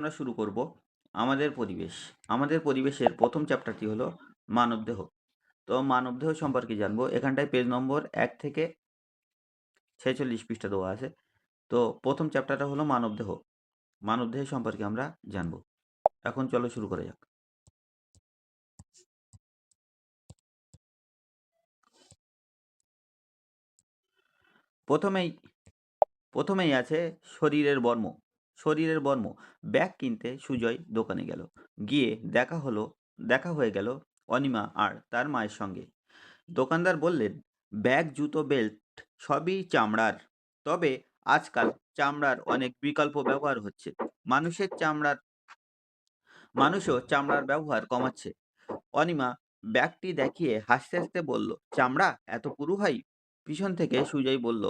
আমরা শুরু করব আমাদের পরিবেশ। আমাদের পরিবেশের প্রথম চ্যাপ্টারটি হলো মানবদেহ। তো মানবদেহ সম্পর্কে জানবো। এখানটায় পেজ নম্বর 1 থেকে 46 পৃষ্ঠা দেওয়া আছে। তো প্রথম চ্যাপ্টারটা হলো মানবদেহ। মানবদেহ সম্পর্কে আমরা জানবো। এখন চলো শুরু করা যাক। প্রথমেই প্রথমেই আছে শরীরের বর্ম। শরীরের বর্ম। ব্যাগ কিনতে সুজয় দোকানে গেল। গিয়ে দেখা হয়ে গেল অনিমা আর তার মায়ের সঙ্গে। দোকানদার বললেন, ব্যাগ, জুতো, বেল্ট সবই চামড়ার। তবে আজকাল চামড়ার অনেক বিকল্প ব্যবহার হচ্ছে। মানুষের চামড়ার মানুষও চামড়ার ব্যবহার কমাচ্ছে। অনিমা ব্যাগটি দেখিয়ে হাসতে হাসতে বলল, চামড়া এত পুরু হয়? পিছন থেকে সুজয় বলল,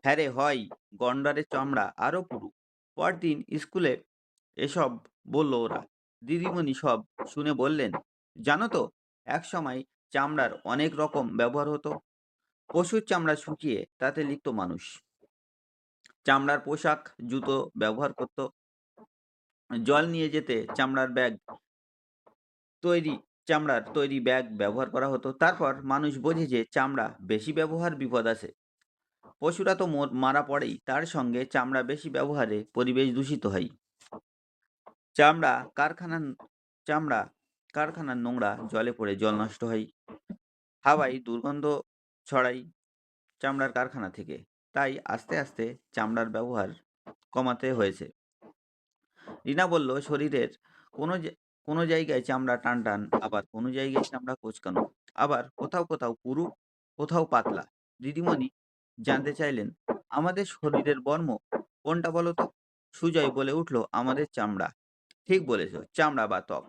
হ্যাঁ রে হয়, গন্ডারের চামড়া আরো পুরু। পরদিন স্কুলে এসব বলল ওরা। দিদিমণি সব শুনে বললেন, জানো তো, এক সময় চামড়ার অনেক রকম ব্যবহার হতো। পশুর চামড়া শুকিয়ে তাতে লিখত মানুষ। চামড়ার পোশাক, জুতো ব্যবহার করত। জল নিয়ে যেতে তৈরি চামড়ার তৈরি ব্যাগ ব্যবহার করা হতো। তারপর মানুষ বোঝে যে চামড়া বেশি ব্যবহার বিপদ আছে। পশুরা তো মারা পড়েই, তার সঙ্গে চামড়া বেশি ব্যবহারে পরিবেশ দূষিত হয়। চামড়া কারখানার চামড়া কারখানার নোংরা জলে পড়ে জল নষ্ট হয়। হাওয়ায় দুর্গন্ধ ছড়ায় চামড়ার কারখানা থেকে। তাই আস্তে আস্তে চামড়ার ব্যবহার কমাতে হয়েছে। রিনা বলল, শরীরের কোনো কোনো জায়গায় চামড়া টান টান, আবার কোনো জায়গায় চামড়া কোঁচকানো, আবার কোথাও কোথাও পুরু, কোথাও পাতলা। দিদিমণি জানতে চাইলেন, আমাদের শরীরের বর্ম কোনটা বলো তো? সুজয় বলে উঠল, আমাদের চামড়া। ঠিক বলেছ, চামড়া বা ত্বক।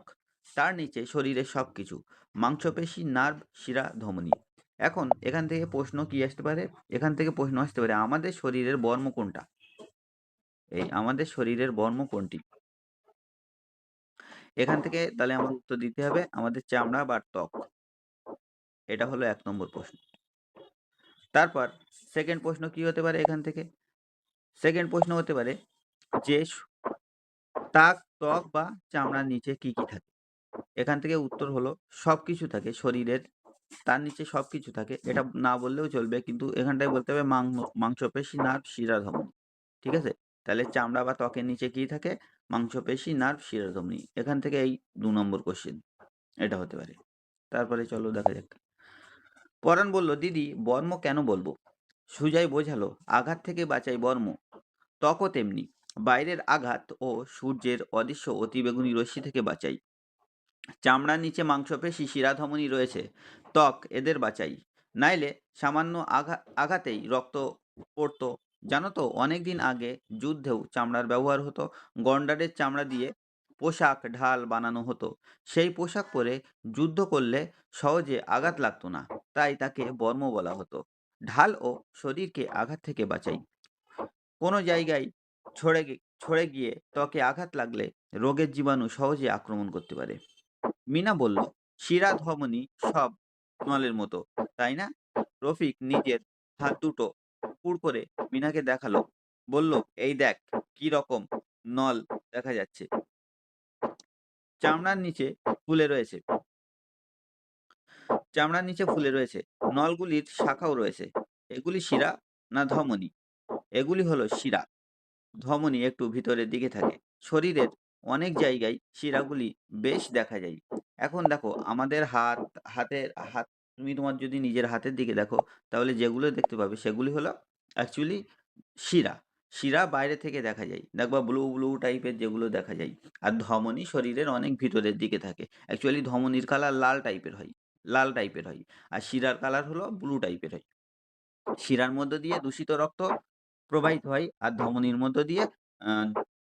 তার নিচে শরীরের সবকিছু, মাংসপেশি, নার্ভ, শিরা, ধমনী। এখন এখান থেকে প্রশ্ন কি আসতে পারে? এখান থেকে প্রশ্ন আসতে পারে, আমাদের শরীরের বর্ম কোনটা? এই আমাদের শরীরের বর্ম কোনটি? এখান থেকে তাহলে আমার উত্তর দিতে হবে আমাদের চামড়া বা ত্বক। এটা হলো 1 নম্বর প্রশ্ন। তারপর সেকেন্ড প্রশ্ন কি হতে পারে এখান থেকে? সেকেন্ড প্রশ্ন হতে পারে যে ত্বক বা চামড়ার নিচে কি কি থাকে? এখান থেকে উত্তর হলো সবকিছু থাকে শরীরের, তার নিচে সবকিছু থাকে। এটা না বললেও চলবে, কিন্তু এখানটায় বলতে হবে মাংসপেশি, নার্ভ, শিরা, ধমনী। ঠিক আছে? তাহলে চামড়া বা ত্বকের নিচে কি থাকে? মাংসপেশি, নার্ভ, শিরা, ধমনী। এখান থেকে এই 2 নম্বর কোশ্চেন এটা হতে পারে। তারপরে চলো দেখা যাক। পরাণ বলল, দিদি, বর্ম কেন বলবো? সুজয় বোঝালো, আঘাত থেকে বাঁচাই বর্ম। ত্বকও তেমনি। বাইরের আঘাত ও সূর্যের অদৃশ্য অতিবেগুনি রশ্মি থেকে বাঁচাই। চামড়ার নিচে মাংসপেশি, শিরা, ধমনী রয়েছে। ত্বক এদের বাঁচাই। নাইলে সামান্য আঘাতেই রক্ত পড়তো। জানো তো, অনেকদিন আগে যুদ্ধেও চামড়ার ব্যবহার হতো। গন্ডারের চামড়া দিয়ে পোশাক, ঢাল বানানো হতো। সেই পোশাক পরে যুদ্ধ করলে সহজে আঘাত লাগতো না, তাই তাকে বর্ম বলা হতো। ঢাল ও শরীরকে আঘাত থেকে বাঁচাই। কোনো জায়গায় ছড়ে গিয়ে ত্বকে আঘাত লাগলে রোগের জীবাণু সহজে আক্রমণ করতে পারে। মিনা বলল, শিরা, ধমনী সব নলের মতো, তাই না? রফিক নিজের হাত দুটো পুড় করে মিনাকে দেখালো। বলল, এই দেখ কি রকম নল দেখা যাচ্ছে। চামড়ার নিচে ফুলে রয়েছে চামড়ার নিচে ফুলে রয়েছে। নলগুলির শাখাও রয়েছে। এগুলি শিরা না ধমনী? এগুলি হলো শিরা। ধমনী একটু ভিতরের দিকে থাকে। শরীরের অনেক জায়গায় শিরাগুলি বেশ দেখা যায়। এখন দেখো আমাদের হাত, তুমি তোমার যদি নিজের হাতের দিকে দেখো, তাহলে যেগুলো দেখতে পাবে সেগুলি হলো অ্যাকচুয়ালি শিরা। শিরা বাইরে থেকে দেখা যায়, দেখবা ব্লু ব্লু টাইপের যেগুলো দেখা যায়। আর ধমনী শরীরের অনেক ভিতরের দিকে থাকে। অ্যাকচুয়ালি ধমনীর কালার লাল টাইপের হয়। আর শিরার কালার হলো ব্লু টাইপের হয়। শিরার মধ্য দিয়ে দূষিত রক্ত প্রবাহিত হয়, আর ধমনীর মধ্য দিয়ে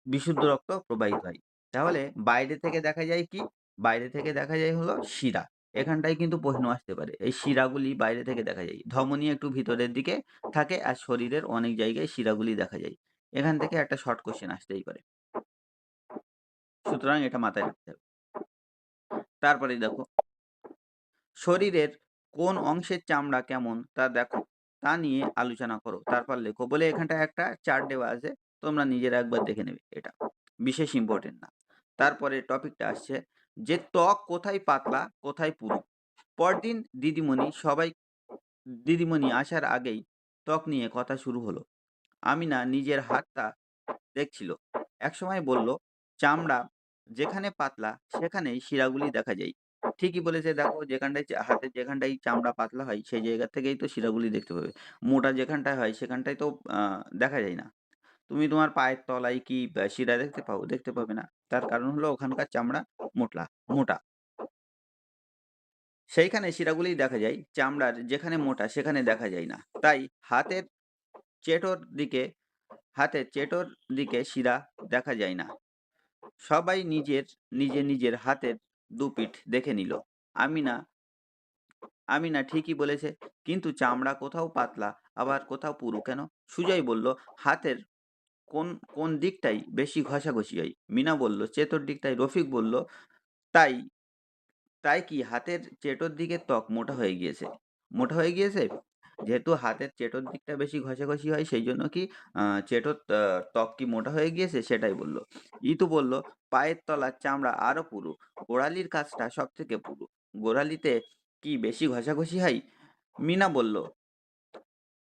বিশুদ্ধ রক্ত প্রবাহিত হয়। তাহলে বাইরে থেকে দেখা যায় কি? বাইরে থেকে দেখা যায় হলো শিরা। এখানটায় কিন্তু প্রশ্ন আসতে পারে, এই শিরাগুলি বাইরে থেকে দেখা যায়। ধমনী একটু ভিতরের দিকে থাকে, আর শরীরের অনেক জায়গায় শিরাগুলি দেখা যায়। এখান থেকে একটা শর্ট কোশ্চেন আসতেই পারে। সুতরাং এটা মাথায় রাখতে হবে। তারপরে দেখো, শরীরের কোন অংশের চামড়া কেমন তা দেখো, তা নিয়ে আলোচনা করো, তারপর লেখো বলে এখানটায় একটা চার্ট দেওয়া আছে। তোমরা নিজেরা একবার দেখে নেবে এটা। বিশেষ ইম্পোর্টেন্ট না। তারপরে টপিকটা আসছে যে ত্বক কোথায় পাতলা, কোথায় পুরু। পরদিন দিদিমণি আসার আগেই ত্বক নিয়ে কথা শুরু হলো। আমিনা নিজের হাতটা দেখছিল। একসময় বলল, "চামড়া যেখানে পাতলা সেখানেই শিরাগুলি দেখা যায়।" ঠিকই বলেছে, দেখো যেখানটায় হাতের যেখানটায় চামড়া পাতলা হয় সেই জায়গা থেকেই তো শিরাগুলি দেখতে পাবে। মোটা যেখানটায় হয় সেখানটায় তো আ দেখা যায় না। তুমি তোমার পায়ের তলায় কি শিরা দেখতে পাও? দেখতে পাবে না। তার কারণ হলো ওখানকার চামড়া মোটা। সেইখানে শিরাগুলিই দেখা যায়। চামড়ার যেখানে মোটা সেখানে দেখা যায় না। তাই চেটোর দিকে হাতের চেটোর দিকে শিরা দেখা যায় না। সবাই নিজের হাতের দুপিঠ দেখে নিল। আমিনা আমিনা ঠিকই বলেছে। কিন্তু চামড়া কোথাও পাতলা আবার কোথাও পুরু কেন? সুজয় বলল, "হাতের কোন কোন দিকটাই বেশি ঘষাঘষি হয়?" মিনা বলল, "চেটোর দিকটায়।" রফিক বলল, "তাই তাই কি হাতের চেটোর দিকের ত্বক মোটা হয়ে গিয়েছে?" মোটা হয়ে গিয়েছে? যেহেতু হাতের চেটোর দিকটা বেশি ঘষাঘষি হয় সেইজন্য কি চেটোর ত্বক কি মোটা হয়ে গিয়েছে? সেটাই বলল। ইতু বলল, "পায়ের তলার চামড়া আরো পুরু। গোড়ালির কাছটা সবথেকে পুরু। গোড়ালিতে কি বেশি ঘষাঘষি হয়?" মিনা বলল,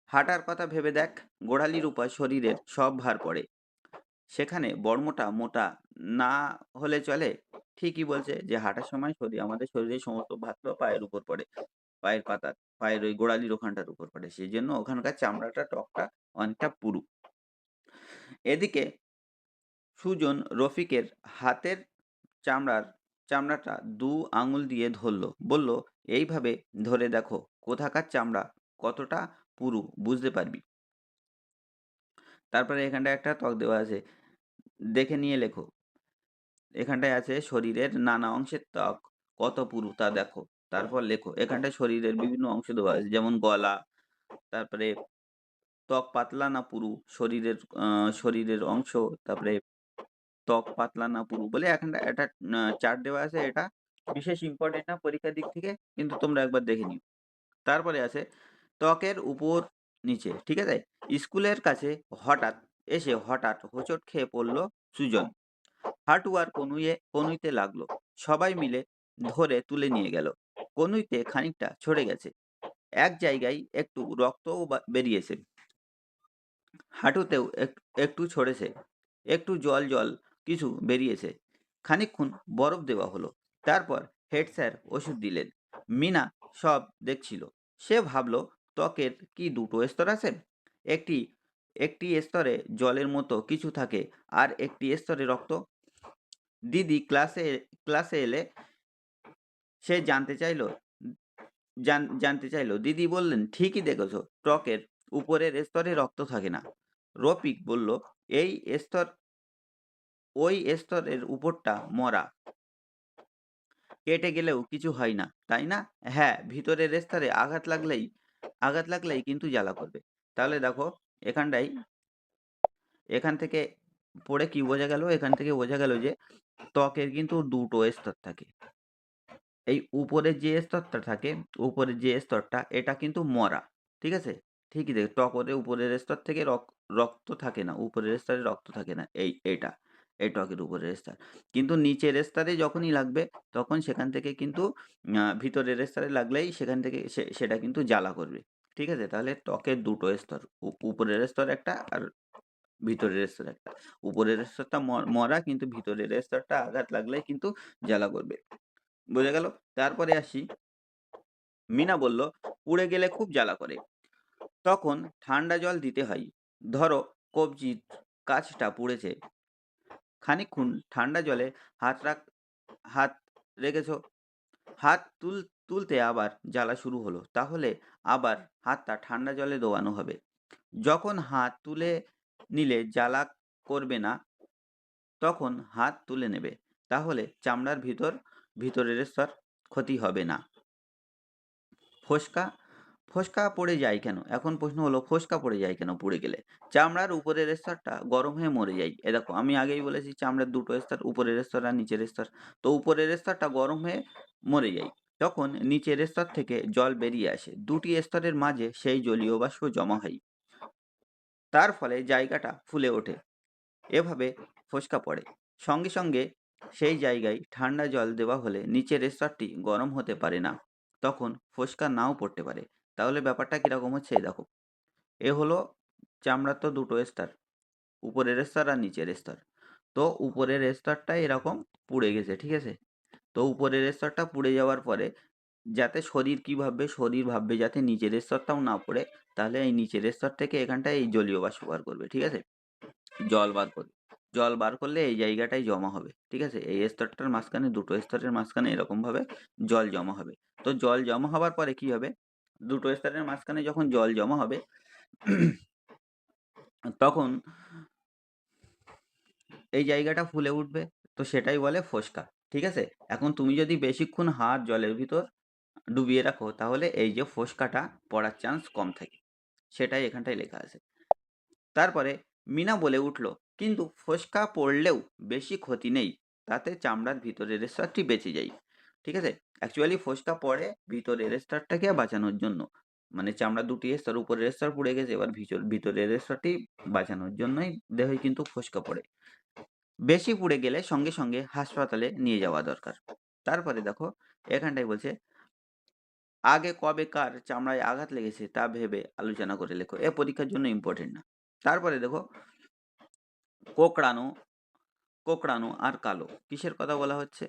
"হাঁটার কথা ভেবে দেখ, গোড়ালির উপর শরীরের সব ভার পড়ে। সেখানে মোটা না হলে চলে?" ঠিকই বলছে যে হাঁটার সময় আমাদের শরীরের সমস্ত ভারটা পায়ের উপর পড়ে। পায়ের ওই গোড়ালির ওখানটার উপর পড়ে। সেজন্য ওখানকার ত্বকটা অনেকটা পুরু। এদিকে সুজন রফিকের হাতের চামড়ার চামড়াটা ২ আঙুল দিয়ে ধরল। বলল, "এইভাবে ধরে দেখো কোথাকার চামড়া কতটা পুরু বুঝতে পারবি।" তারপরে এখানটায় একটা ত্বক দেওয়া আছে। দেখে নিয়ে লেখো। এখানটায় আছে শরীরের নানা অংশের ত্বক কত পুরু তা দেখো। তারপর লেখো। এখানটায় শরীরের বিভিন্ন অংশ দেওয়া আছে। যেমন গলা, তারপরে ত্বক পাতলা না পুরু, শরীরের অংশ, তারপরে ত্বক পাতলা না পুরু বলে এখানটা একটা চার্ট দেওয়া আছে। এটা বিশেষ ইম্পোর্টেন্ট না পরীক্ষার দিক থেকে, কিন্তু তোমরা একবার দেখে নিও। তারপরে আছে ত্বকের উপর নিচে, ঠিক আছে? স্কুলের কাছে হঠাৎ হোঁচট খেয়ে পড়ল সুজন। হাঁটু আর কনুইতে লাগলো। সবাই মিলে ধরে তুলে নিয়ে গেল। কনুইতে খানিকটা ছড়ে গেছে। এক জায়গায় একটু রক্তও বেরিয়েছে। হাঁটুতেও একটু ছড়েছে। একটু জল কিছু বেরিয়েছে। খানিকক্ষণ বরফ দেওয়া হলো। তারপর হেড স্যার ওষুধ দিলেন। মিনা সব দেখছিল। সে ভাবল, ত্বকের কি দুটো স্তর আছে? একটি একটি স্তরে জলের মতো কিছু থাকে আর একটি স্তরে রক্ত। দিদি ক্লাসে এলে সে জানতে চাইল। দিদি বললেন, "ঠিকই দেখেছ, ত্বকের উপরের স্তরে রক্ত থাকে না।" রফিক বলল, "এই স্তর ওই স্তরের উপরটা মরা। কেটে গেলেও কিছু হয় না, তাই না?" "হ্যাঁ, ভিতরের স্তরে আঘাত লাগলেই কিন্তু জ্বালা করবে।" তাহলে দেখো এখানটায় এখান থেকে পড়ে কি বোঝা গেল? এখান থেকে বোঝা গেল যে ত্বকের কিন্তু দুটো স্তর থাকে। এই উপরের যে স্তরটা এটা কিন্তু মরা। ঠিক আছে? ঠিকই ত্বকের উপরের স্তর থেকে রক্ত থাকে না। উপরের স্তরে রক্ত থাকে না। এইটা। এই ত্বকের উপরের স্তর। কিন্তু নিচের স্তরে যখনই লাগবে তখন সেখান থেকে কিন্তু ভিতরের স্তরে লাগলেই সেখান থেকে সেটা কিন্তু জ্বালা করবে। ঠিক আছে? তাহলে ত্বকের দুটো স্তর। উপরের স্তর একটা আর ভিতরের স্তর একটা। উপরের স্তরটা মরা, কিন্তু ভিতরের স্তরটা আঘাত লাগলেই কিন্তু জ্বালা করবে। বোঝা গেল? তারপরে আসি, মিনা বলল, "পুড়ে গেলে খুব জ্বালা করে। তখন ঠান্ডা জল দিতে হয়। ধরো কবজির কাছটা পুড়েছে। খানিকক্ষণ ঠান্ডা জলে হাত রাখ হাত রেখেছ। হাত তুলতে আবার জ্বালা শুরু হলো। তাহলে আবার হাতটা ঠান্ডা জলে ডোবানো হবে। যখন হাত তুলে নিলে জ্বালা করবে না, তখন হাত তুলে নেবে। তাহলে চামড়ার ভিতরের স্তর ক্ষতি হবে না। ফোস্কা ফোস্কা পড়ে যায় কেন? এখন প্রশ্ন হলো, ফোস্কা পড়ে যায় কেন পুড়ে গেলে? চামড়ার উপরের স্তরটা গরম হয়ে মরে যায়। দেখো আমি আগেই বলেছি চামড়ার দুটো স্তর, উপরের স্তর আর নিচের স্তর। তো উপরের স্তরটা গরম হয়ে মরে যায়। তখন নিচের স্তর থেকে জল বেরিয়ে আসে। দুটি স্তরের মাঝে সেই জলীয় বাষ্প জমা হয়। তার ফলে জায়গাটা ফুলে ওঠে। এভাবে ফোসকা পড়ে। সঙ্গে সঙ্গে সেই জায়গায় ঠান্ডা জল দেওয়া হলে নিচের স্তরটি গরম হতে পারে না। তখন ফোসকা নাও পড়তে পারে। তাহলে ব্যাপারটা কিরকম হচ্ছে এই দেখো। এ হলো চামড়ার তো দুটো স্তর, উপরের স্তর আর নিচের স্তর। তো উপরের স্তরটা এরকম পুড়ে গেছে, ঠিক আছে? তো উপরের স্তরটা পুড়ে যাওয়ার পরে যাতে শরীর কি ভাববে? শরীর ভাববে যাতে নিচের স্তরটাও না পড়ে, তাহলে এই নিচের স্তর থেকে এখানটায় এই জলীয় বাষ্প বার করবে, ঠিক আছে? জল বার করবে। জল বার করলে এই জায়গাটায় জমা হবে, ঠিক আছে? এই স্তরটার মাঝখানে, দুটো স্তরের মাঝখানে এরকমভাবে জল জমা হবে। তো জল জমা হবার পরে কি হবে? দুটো স্তরের মাঝখানে যখন জল জমা হবে তখন এই জায়গাটা ফুলে উঠবে। তো সেটাই বলে ফোসকা, ঠিক আছে? এখন তুমি যদি বেশিক্ষণ হাত জলের ভিতর ডুবিয়ে রাখো তাহলে এই যে ফোসকাটা পড়ার চান্স কম থাকে। সেটাই এখানটায় লেখা আছে। তারপরে মিনা বলে উঠল, কিন্তু ফোসকা পড়লেও বেশি ক্ষতি নেই, তাতে চামড়ার ভিতরের স্তরটি বেঁচে যায়। ঠিক আছে? অ্যাকচুয়ালি ফোসকা পড়ে ভিতরের স্তরটাকে বাঁচানোর জন্য। মানে চামড়ার দুটি স্তর, উপরের স্তর পুড়ে গেছে, এবার ভিতরের স্তরটি বাঁচানোর জন্যই দেহে কিন্তু ফোসকা পড়ে। বেশি পুড়ে গেলে সঙ্গে সঙ্গে হাসপাতালে নিয়ে যাওয়া দরকার। তারপরে দেখো এখানটায় বলছে, আগে কবে কার চামড়ায় আঘাত লেগেছে তা ভেবে আলোচনা করে লেখো। এ পরীক্ষার জন্য ইম্পর্টেন্ট না। তারপরে দেখো, কোঁকড়ানো কোঁকড়ানো আর কালো কিসের কথা বলা হচ্ছে?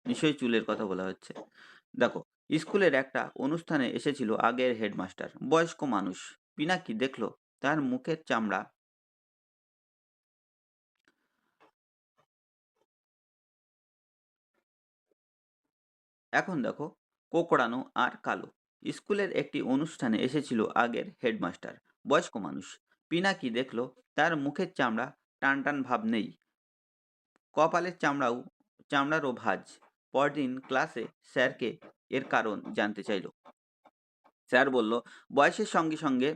নিশ্চয়ই চুলের কথা বলা হচ্ছে। দেখো, স্কুলের একটা অনুষ্ঠানে এসেছিল আগের হেডমাস্টার, বয়স্ক মানুষ। পিনাকি দেখলো তার মুখের চামড়া এখন দেখো, কোঁকড়ানো আর কালো। স্কুলের একটি অনুষ্ঠানে এসেছিল আগের হেডমাস্টার, বয়স্ক মানুষ। পিনাকি দেখলো তার মুখের চামড়া টান টান ভাব নেই, কপালের চামড়ারও ভাঁজ। পরদিন ক্লাসে স্যারকে এর কারণ জানতে চাইল। স্যার বলল, বয়সের সঙ্গে সঙ্গে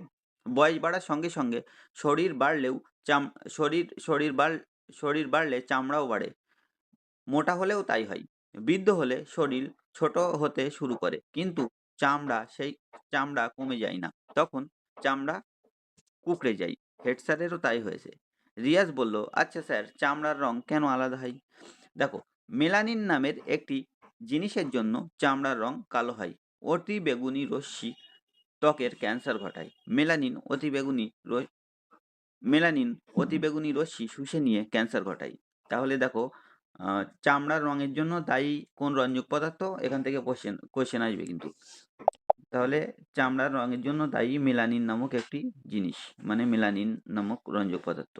বয়স বাড়ার সঙ্গে সঙ্গে শরীর বাড়লেও চাম শরীর শরীর বাড় শরীর বাড়লে চামড়াও বাড়ে। মোটা হলেও তাই হয়। বৃদ্ধ হলে শরীর ছোট হতে শুরু করে, কিন্তু সেই চামড়া কমে যায় না। তখন চামড়া কুঁকড়ে যায়। হেড স্যারেরও তাই হয়েছে। রিয়াজ বলল, আচ্ছা স্যার, চামড়ার রং কেন আলাদা হয়? দেখো, মেলানিন নামের একটি জিনিসের জন্য চামড়ার রং কালো হয়। অতি বেগুনি রশ্মি ত্বকের ক্যান্সার ঘটায়। মেলানিন অতিবেগুনি রশ্মি শুষে নিয়ে ক্যান্সার ঘটায়। তাহলে দেখো, চামড়ার রঙের জন্য দায়ী কোন রঞ্জক পদার্থ? এখান থেকে কোশ্চেন আসবে কিন্তু। তাহলে চামড়ার রঙের জন্য দায়ী মেলানিন নামক একটি জিনিস, মানে মেলানিন নামক রঞ্জক পদার্থ।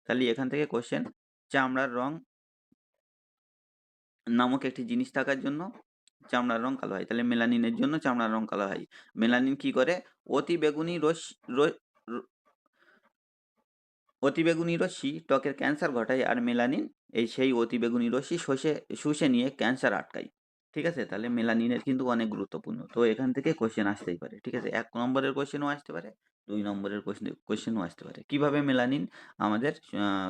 তাহলে এখান থেকে কোশ্চেন, চামড়ার রং নামক একটি জিনিস থাকার জন্য চামড়ার রং কালো হয়। তাহলে মেলানিনের জন্য চামড়ার রং কালো হয়। মেলানিন কি করে? অতি বেগুনি অতিবেগুনি রশ্মি ত্বকের ক্যান্সার ঘটায়, আর মেলানিন সেই অতিবেগুনি রশ্মি শুষে নিয়ে ক্যান্সার আটকায়। ঠিক আছে? তাহলে মেলানিনের কিন্তু অনেক গুরুত্বপূর্ণ। তো এখান থেকে কোশ্চেন আসতেই পারে। ঠিক আছে? ১ নম্বরের কোশ্চেনও আসতে পারে, ২ নম্বরের কোশ্চেনও আসতে পারে। কিভাবে মেলানিন আমাদের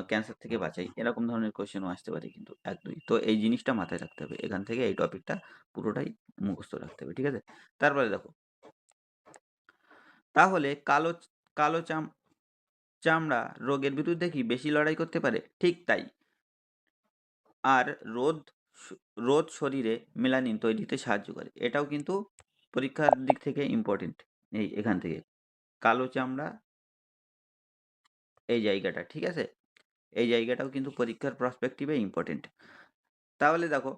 ক্যান্সার থেকে বাঁচায়? এরকম ধরনের কোশ্চেনও আসতে পারে কিন্তু ১, ২। তো এই জিনিসটা মাথায় রাখতে হবে। এখান থেকে এই টপিকটা পুরোটাই মুখস্থ রাখতে হবে। ঠিক আছে? তারপরে দেখো, তাহলে কালো চামড়া রোগের বিরুদ্ধে কি বেশি লড়াই করতে পারে? ঠিক তাই। আর রোদ শরীরে মেলানিন তৈরিতে সাহায্য করে। এটাও কিন্তু পরীক্ষার দিক থেকে ইম্পর্টেন্ট। এখান থেকে কালো চামড়া, এই জায়গাটা, ঠিক আছে? এই জায়গাটাও কিন্তু পরীক্ষার পার্সপেক্টিভে ইম্পর্টেন্ট। তাহলে দেখো,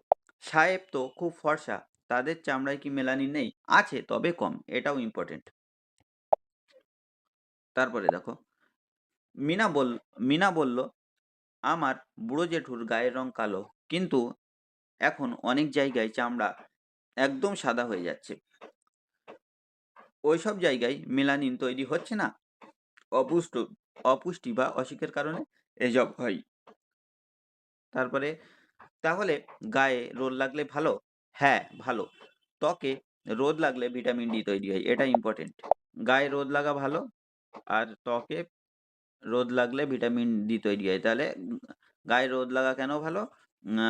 সাহেব তো খুব ফর্সা, তাদের চামড়ায় কি মেলানিন নেই? আছে, তবে কম। এটাও ইম্পর্টেন্ট। তারপরে দেখো, মিনা বল মিনা বলল, আমার বুড়ো জেঠুর গায়ের রং কালো, কিন্তু এখন অনেক জায়গায় চামড়া একদম সাদা হয়ে যাচ্ছে। ওইসব জায়গায় মেলানিন তৈরি হচ্ছে না। অপুষ্ট অপুষ্টি বা অসুখের কারণে এসব হয়। তারপরে, তাহলে গায়ে রোদ লাগলে ভালো? হ্যাঁ, ভালো। ত্বকে রোদ লাগলে ভিটামিন ডি তৈরি হয়। এটা ইম্পর্টেন্ট। গায়ে রোদ লাগা ভালো, আর ত্বকে রোদ লাগলে ভিটামিন ডি তৈরি হয়। তাহলে গায়ে রোদ লাগা কেন ভালো? আ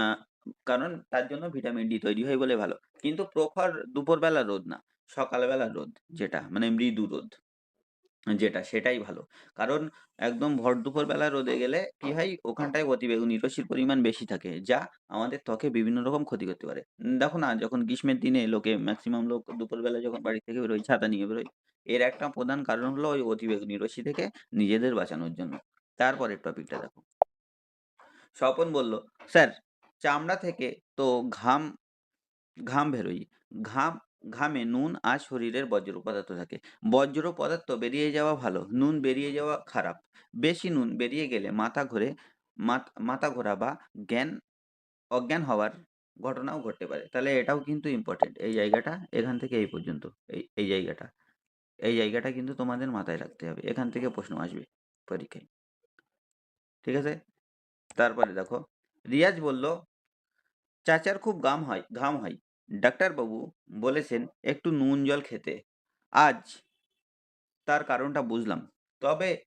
কারণ তার জন্য ভিটামিন ডি তৈরি হয় বলে ভালো। কিন্তু প্রখর দুপুরবেলা রোদ না, সকালবেলা রোদ, যেটা মানে মৃদু রোদ। যেটা সেটাই ভালো। কারণ একদম ভর দুপুরবেলা রোদে গেলে কি হয় ওখানটায় অতিবেগুনি রশ্মির পরিমাণ বেশি থাকে। যা আমাদের ত্বকে বিভিন্ন রকম ক্ষতি করতে পারে। দেখো না যখন গ্রীষ্মের দিনে লোকে ম্যাক্সিমাম লোক দুপুরবেলা যখন বাড়ি থেকে বেরোয় ছাতা নিয়ে বেরোয়। এর একটা প্রধান কারণ হলো ওই অতিবেগুনি রশ্মি থেকে নিজেদের বাঁচানোর জন্য। তারপরের টপিকটা দেখো। স্বপন বলল, "স্যার চামড়া থেকে তো ঘাম ঘাম বেরোই। ঘাম ঘামে নুন আর শরীরের বর্জ্য পদার্থ থাকে। বর্জ্য পদার্থ বেরিয়ে যাওয়া ভালো, নুন বেরিয়ে যাওয়া খারাপ। বেশি নুন বেরিয়ে গেলে মাথা ঘোরা বা অজ্ঞান হওয়ার ঘটনাও ঘটতে পারে। তাহলে এটাও কিন্তু ইম্পোর্টেন্ট। এই জায়গাটা এখান থেকে এই পর্যন্ত। এই জায়গাটা। এই জায়গাটা কিন্তু তোমাদের মাথায় রাখতে হবে। এখান থেকে প্রশ্ন আসবে পরীক্ষায়। ঠিক আছে? তারপরে দেখো, রিয়াজ বলল, চাচার খুব ঘাম হয়। ডাক্তারবাবু বলেছেন একটু নুন জল খেতে। আজ তার কারণটা বুঝলাম। তবে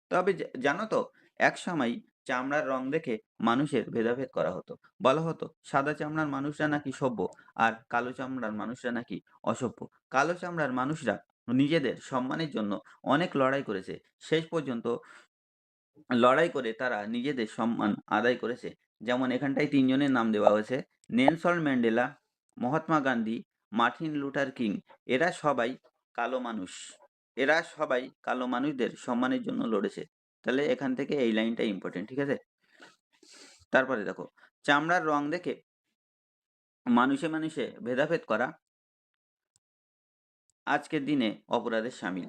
তবে জানো তো, একসময় চামড়ার রং দেখে মানুষের ভেদাভেদ করা হতো। বলা হতো সাদা চামড়ার মানুষরা নাকি সভ্য আর কালো চামড়ার মানুষরা নাকি অসভ্য। কালো চামড়ার মানুষরা নিজেদের সম্মানের জন্য অনেক লড়াই করেছে। শেষ পর্যন্ত লড়াই করে তারা নিজেদের সম্মান আদায় করেছে। যেমন এখানটায় ৩ জনের নাম দেওয়া হয়েছে। Nelson Mandela, Mahatma Gandhi, Martin Luther king. এরা সবাই কালো মানুষ। এরা সবাই কালো মানুষদের সম্মানের জন্য লড়েছে। তাহলে এখান থেকে এই লাইনটা ইম্পোর্টেন্ট, ঠিক আছে? তারপরে দেখো, চামড়ার রং দেখে মানুষে ভেদাভেদ করা আজকের দিনে অপরাধের শামিল।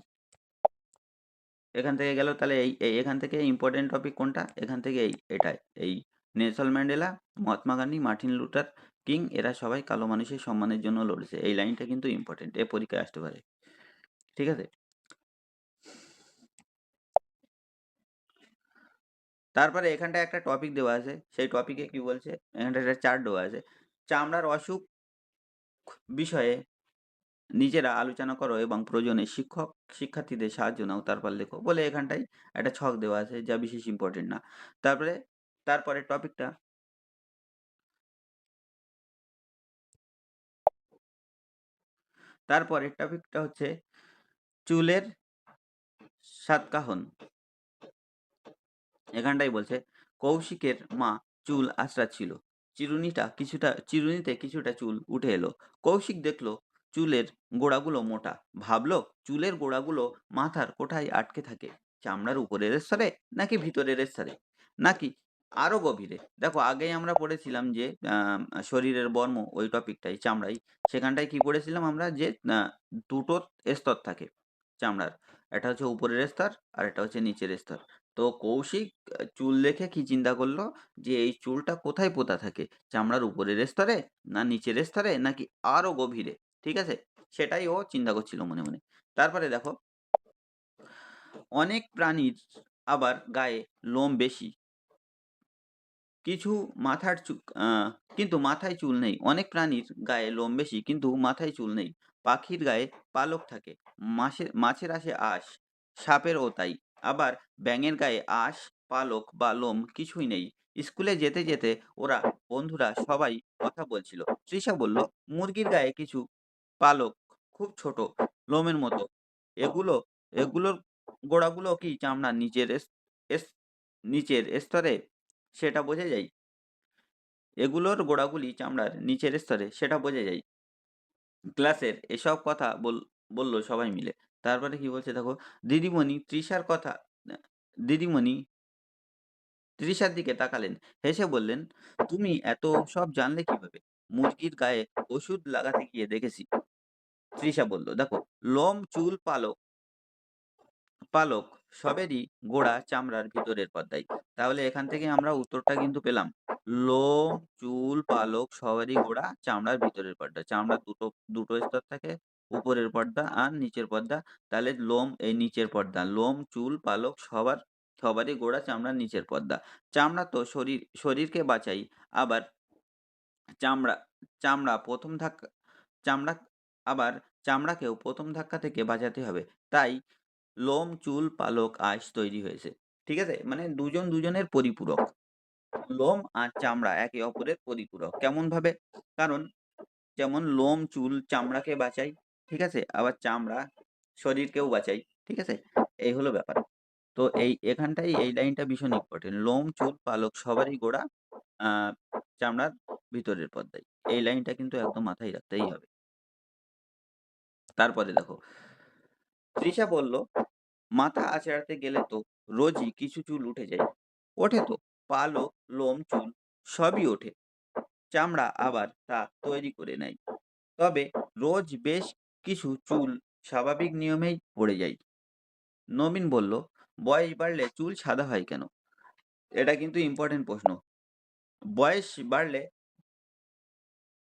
এখান থেকে গেল তাহলে এখান থেকে ইম্পোর্টেন্ট টপিক কোনটা? এখান থেকে এটাই। এই Nelson Mandela, Mahatma Gandhi, Martin Luther king এরা সবাই কালো মানুষের সম্মানের জন্য লড়েছে। এই লাইনটা কিন্তু ইম্পোর্টেন্ট। এ পরীক্ষায় আসতে পারে। ঠিক আছে? তারপরে এখানটায় একটা টপিক দেওয়া আছে। সেই টপিকে কি বলছে? এখানটায় একটা চার্ট দেওয়া আছে। চামড়ার অসুখ বিষয়ে নিজেরা আলোচনা করো এবং প্রয়োজনে শিক্ষার্থীদের সাহায্য নাও, তারপর লেখো বলে এখানটায় একটা ছক দেওয়া আছে যা বিশেষ ইম্পর্টেন্ট না। তারপরে তারপরের টপিকটা তারপরের টপিকটা হচ্ছে চুলের সাতকাহন। এখানটাই বলছে কৌশিকের মা চুল আঁচড়াচ্ছিল। চিরুনিতে কিছুটা চুল উঠে এলো। কৌশিক দেখলো চুলের গোড়াগুলো মোটা। ভাবলো চুলের গোড়াগুলো মাথার কোথায় আটকে থাকে? চামড়ার উপরের স্তরে নাকি ভিতরের স্তরে নাকি আরো গভীরে? দেখো আগেই আমরা পড়েছিলাম যে শরীরের বর্ম ওই টপিকটাই চামড়াই। সেখানটায় কি পড়েছিলাম আমরা যে দুটো স্তর থাকে চামড়ার। একটা হচ্ছে উপরের স্তর আর একটা হচ্ছে নিচের স্তর। তো কৌশিক চুল দেখে কি চিন্তা করলো যে এই চুলটা কোথায় পোঁতা থাকে? চামড়ার উপরের স্তরে না নিচের স্তরে নাকি আরো গভীরে? ঠিক আছে? সেটাই ও চিন্তা করছিল মনে, মনে। তারপরে দেখো, অনেক প্রাণীর আবার গায়ে লোম বেশি। কিছু মাথার চু আ কিন্তু মাথায় চুল নেই। অনেক প্রাণীর গায়ে লোম বেশি কিন্তু মাথায় চুল নেই। পাখির গায়ে পালক থাকে। মাছের আসে আঁশ, সাপেরও তাই। আবার ব্যাঙের গায়ে আঁশ, পালক বা লোম কিছুই নেই। স্কুলে যেতে ওরা বন্ধুরা সবাই কথা বলছিল। তৃষা বলল, "মুরগির গায়ে কিছু পালক খুব ছোট, লোমের মতো। এগুলো এগুলোর গোড়াগুলো কি চামড়ার এস নিচের স্তরে? সেটা বোঝা যায়। এগুলোর গোড়াগুলি চামড়ার নিচের স্তরে, সেটা বোঝা যায়।" ক্লাসের এসব কথা বলল সবাই মিলে। তারপরে কি বলছে দেখো, দিদিমণি তৃষার কথা আ দিদিমণি তৃষার দিকে তাকালেন, হেসে বললেন, "তুমি এত সব জানলে কিভাবে?" "মুরগির গায়ে ওষুধ লাগাতে গিয়ে দেখেছি।" তৃষা বলল। দেখো, লোম, চুল, পালক সবেরই গোড়া চামড়ার ভিতরের পর্দায়। তাহলে এখান থেকে আমরা উত্তরটা কিন্তু পেলাম। লোম, চুল, পালক সবারই গোড়া চামড়ার ভিতরের পর্দা। চামড়ার দুটো স্তর থাকে, উপরের পর্দা আর নিচের পর্দা। তাহলে লোম এই নিচের পর্দা। লোম, চুল, পালক সবারই গোড়া চামড়ার নিচের পর্দা। চামড়া তো শরীরকে বাঁচায়। আবার চামড়া চামড়া ১ম ধাক্কা চামড়া আবার চামড়াকেও ১ম ধাক্কা থেকে বাঁচাতে হবে। তাই লোম, চুল, পালক, আঁশ তৈরি হয়েছে। ঠিক আছে? মানে দুজনের পরিপূরক। লোম আর চামড়া একে অপরের পরিপূরক। কেমনভাবে? কারণ যেমন লোম, চুল চামড়াকে বাঁচায়। ঠিক আছে? আবার চামড়া শরীরকেও বাঁচায়। ঠিক আছে? এই হলো ব্যাপার। তো এখানটায় এই লাইনটা ভীষণ ইম্পোর্টেন্ট। লোম, চুল, পালক সবারই গোড়া আ চামড়ার ভিতরের পর্দায়। এই লাইনটা কিন্তু একদম মাথায় রাখতেই হবে। তারপরে দেখো, তৃষা বলল, "মাথা আঁচড়াতে গেলে তো রোজই কিছু চুল উঠে যায়।" "ওঠে তো, পালক, লোম, চুল সবই ওঠে। চামড়া আবার তা তৈরি করে নেয়। তবে রোজ বেশ কিছু চুল স্বাভাবিক নিয়মেই পড়ে যায়।" নবীন বলল, "বয়স বাড়লে চুল সাদা হয় কেন?" এটা কিন্তু ইম্পোর্টেন্ট প্রশ্ন। বয়স বাড়লে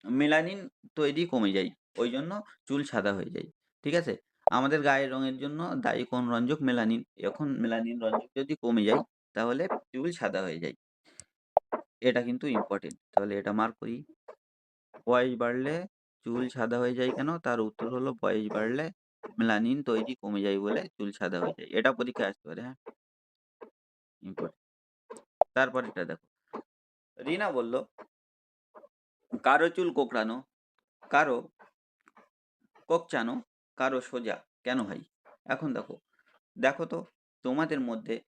মেলানিন তৈরি কমে যায়। ওইজন্য চুল সাদা হয়ে যায়। ঠিক আছে? আমাদের গায়ের রঙের জন্য দায়ী কোন রঞ্জক? মেলানিন। এখন মেলানিন রঞ্জক যদি কমে যায় তাহলে চুল সাদা হয়ে যায়। এটা কিন্তু ইম্পোর্টেন্ট। তাহলে এটা মার্ক করি। বয়স বাড়লে চুল সাদা হয়ে যায় কেন? তার উত্তর হলো বয়স বাড়লে মেলানিন তৈরি কমে যায় বলে চুল সাদা হয়ে যায়। এটা পরীক্ষায় আসতে পারে, হ্যাঁ? ইম্পোর্টেন্ট। তারপরেরটা দেখো। রিনা বলল, "কারো চুল কোঁকড়ানো, কারো কোঁকচানো, কারো সোজা কেন হয়?" এখন দেখো, দেখো তো তোমাদের মধ্যে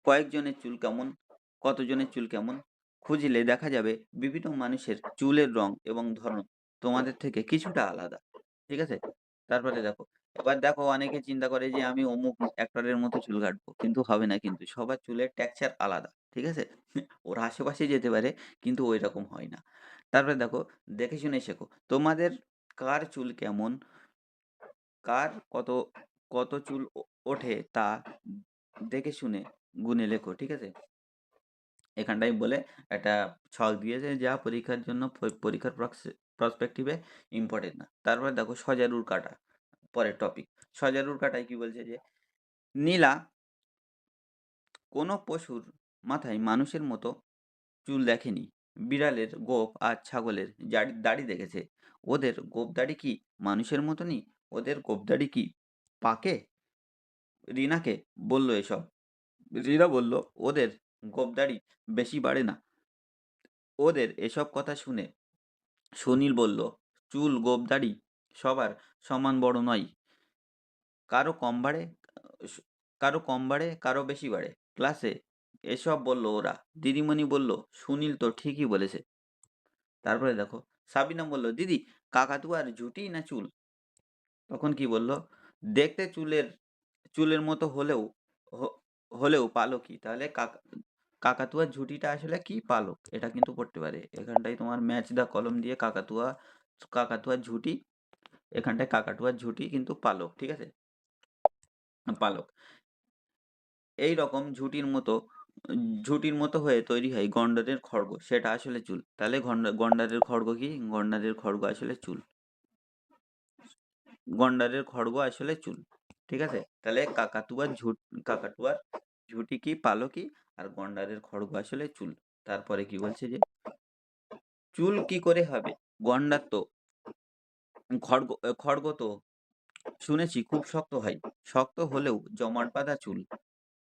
কয়েকজনের চুল কেমন, কতজনের চুল কেমন? খুঁজলে দেখা যাবে বিভিন্ন মানুষের চুলের রং এবং ধরন তোমাদের থেকে কিছুটা আলাদা। ঠিক আছে? তারপরে দেখো, এবার দেখো অনেকে চিন্তা করে যে আমি অমুক অ্যাক্টরের মতো চুল কাটবো। কিন্তু হবে না কিন্তু। সবার চুলের টেক্সচার আলাদা। ঠিক আছে? ওর আশেপাশে যেতে পারে কিন্তু ঐরকম হয় না। তারপরে দেখো, দেখে শুনে শেখো। তোমাদের কার চুল কেমন, কার কত চুল ওঠে তা দেখে শুনে গুণে লেখো। ঠিক আছে? এখানটায় বলে একটা ছক দিয়েছে যা পরীক্ষার জন্য পরীক্ষার প্রসপেক্টিভ এ ইম্পোর্টেন্ট না। তারপরে দেখো সজারুর কাঁটা, পরের টপিক। সজারুর কাঁটায় কি বলছে যে, নীলা কোনো পশুর মাথায় মানুষের মতো চুল দেখেনি। বিড়ালের গোঁফ আর ছাগলের দাড়ি দেখেছে। ওদের গোঁফ-দাড়ি কি মানুষের মতনই? ওদের গোঁফ-দাড়ি কি পাকে? রিনাকে বলল এসব। রিনা বলল, "ওদের গোঁফ-দাড়ি বেশি বাড়ে না।" ওদের এসব কথা শুনে সুনীল বলল, "চুল, গোঁফ-দাড়ি সবার সমান বড় নয়। কারো কম বাড়ে, স কারো কম বাড়ে, কারো বেশি বাড়ে। ক্লাসে এসব বলল ওরা।" দিদিমণি বলল, "সুনীল তো ঠিকই বলেছে।" তারপরে দেখো, সাবিনা বলল, "দিদি, কাকাতুয়ার ঝুঁটি না চুল?" তখন কি বলল? "দেখতে চুলের মতো হ হলেও পালকই। তাহলে কাকাতুয়ার ঝুঁটিটা আসলে কি? পালক। এটা কিন্তু পড়তে পারে। এখানটায় তোমার ম্যাচ দ্য কলম দিয়ে কাকাতুয়ার ঝুঁটি, এখানটায় কাকাতুয়ার ঝুঁটি কিন্তু পালক। ঠিক আছে? পালক। এইরকম ঝুঁটির মতো হয়ে তৈরি হয় গন্ডারের খড়গ। সেটা আসলে চুল। তাহলে গন্ডারের খড়গ কি? গন্ডারের খড়গ আসলে চুল। গন্ডারের খড়গ আসলে চুল। ঠিক আছে? তাহলে কাকাতুয়ার ঝুঁটি কি? পালকি। আর গন্ডারের খড়গ আসলে চুল। তারপরে কি বলছে যে, চুল কি করে হবে? গন্ডার তো খড়গ তো শুনেছি খুব শক্ত হয়। শক্ত হলেও জমাট বাঁধা চুল,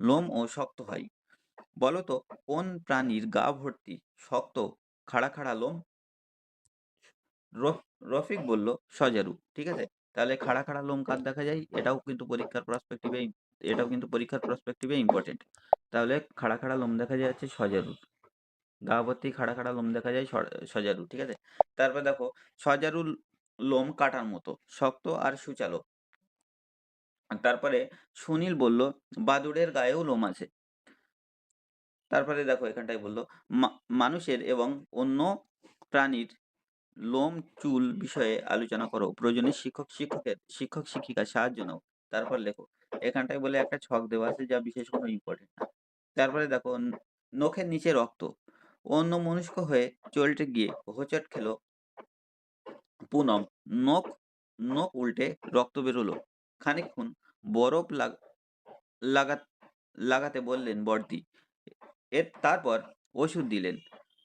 লোমও শক্ত হয়। বলো তো কোন প্রাণীর গা ভর্তি শক্ত খাড়া খাড়া লোম? রফিক বলল, সজারু। ঠিক আছে? তাহলে খাড়া খাড়া লোম কার দেখা যায়? এটাও কিন্তু পরীক্ষার প্রসপেক্টিভে ইম্পর্টেন্ট। তাহলে খাড়া খাড়া লোম দেখা যায় হচ্ছে সজারুর। গা ভর্তি খাড়া খাড়া লোম দেখা যায় সজারু। ঠিক আছে? তারপর দেখো, সজারুর লোম কাঁটার মতো শক্ত আর সূচালো। তারপরে সুনীল বলল, বাদুড়ের গায়েও লোম আছে। তারপরে দেখো এখানটায় বলল, মানুষের এবং অন্য প্রাণীর লোম, চুল বিষয়ে আলোচনা করো। প্রয়োজনে শিক্ষক-শিক্ষিকার সাহায্য নাও। তারপর লেখো। এখানটায় বলে একটা ছক দেওয়া আছে যা বিশেষ কোনো ইম্পোর্টেন্ট না। তারপরে দেখো, নখের নিচে রক্ত। অন্যমনস্ক হয়ে চলতে গিয়ে হোঁচট খেল পুনম। নখ নখ উল্টে রক্ত বেরোলো। খানিকক্ষণ বরফ লাগা লাগাতে বললেন বড়দি। তারপর ওষুধ দিলেন।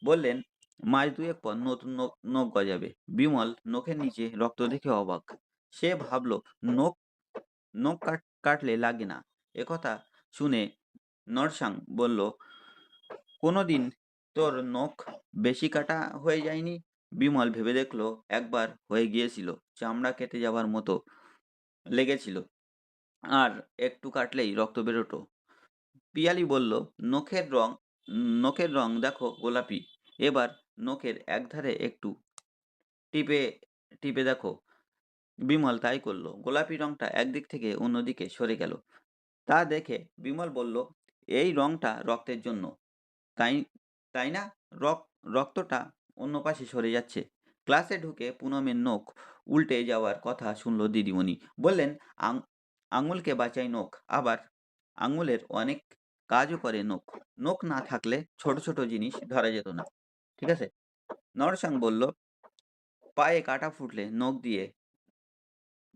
বললেন, মাস ২ পর নতুন নখ গজাবে। বিমল নখের নিচে রক্ত দেখে অবাক। সে ভাবল, নখ নখ কাটলে লাগে না। একথা শুনে নরসাং বলল, কোনোদিন তোর নখ বেশি কাটা হয়ে যায়নি? বিমল ভেবে দেখল, একবার হয়ে গিয়েছিল। চামড়া কেটে যাবার মতো লেগেছিল। আর একটু কাটলেই রক্ত বেরোতো। পিয়ালি বলল, নখের রং দেখো গোলাপি। এবার নখের একধারে একটু টিপে টিপে দেখো। বিমল তাই করল। গোলাপি রংটা একদিক থেকে অন্যদিকে সরে গেল। তা দেখে বিমল বলল, এই রংটা রক্তের জন্য, তাই তাই না? রক্তটা অন্য পাশে সরে যাচ্ছে। ক্লাসে ঢুকে পুনমের নখ উল্টে যাওয়ার কথা শুনল দিদিমণি। বললেন, আঙুলকে বাঁচায় নখ, আবার আঙুলের অনেক কাজও করে নখ। নখ না থাকলে ছোট ছোট জিনিস ধরা যেত না। ঠিক আছে? নরসাং বলল, পায়ে কাটা ফুটলে নখ দিয়ে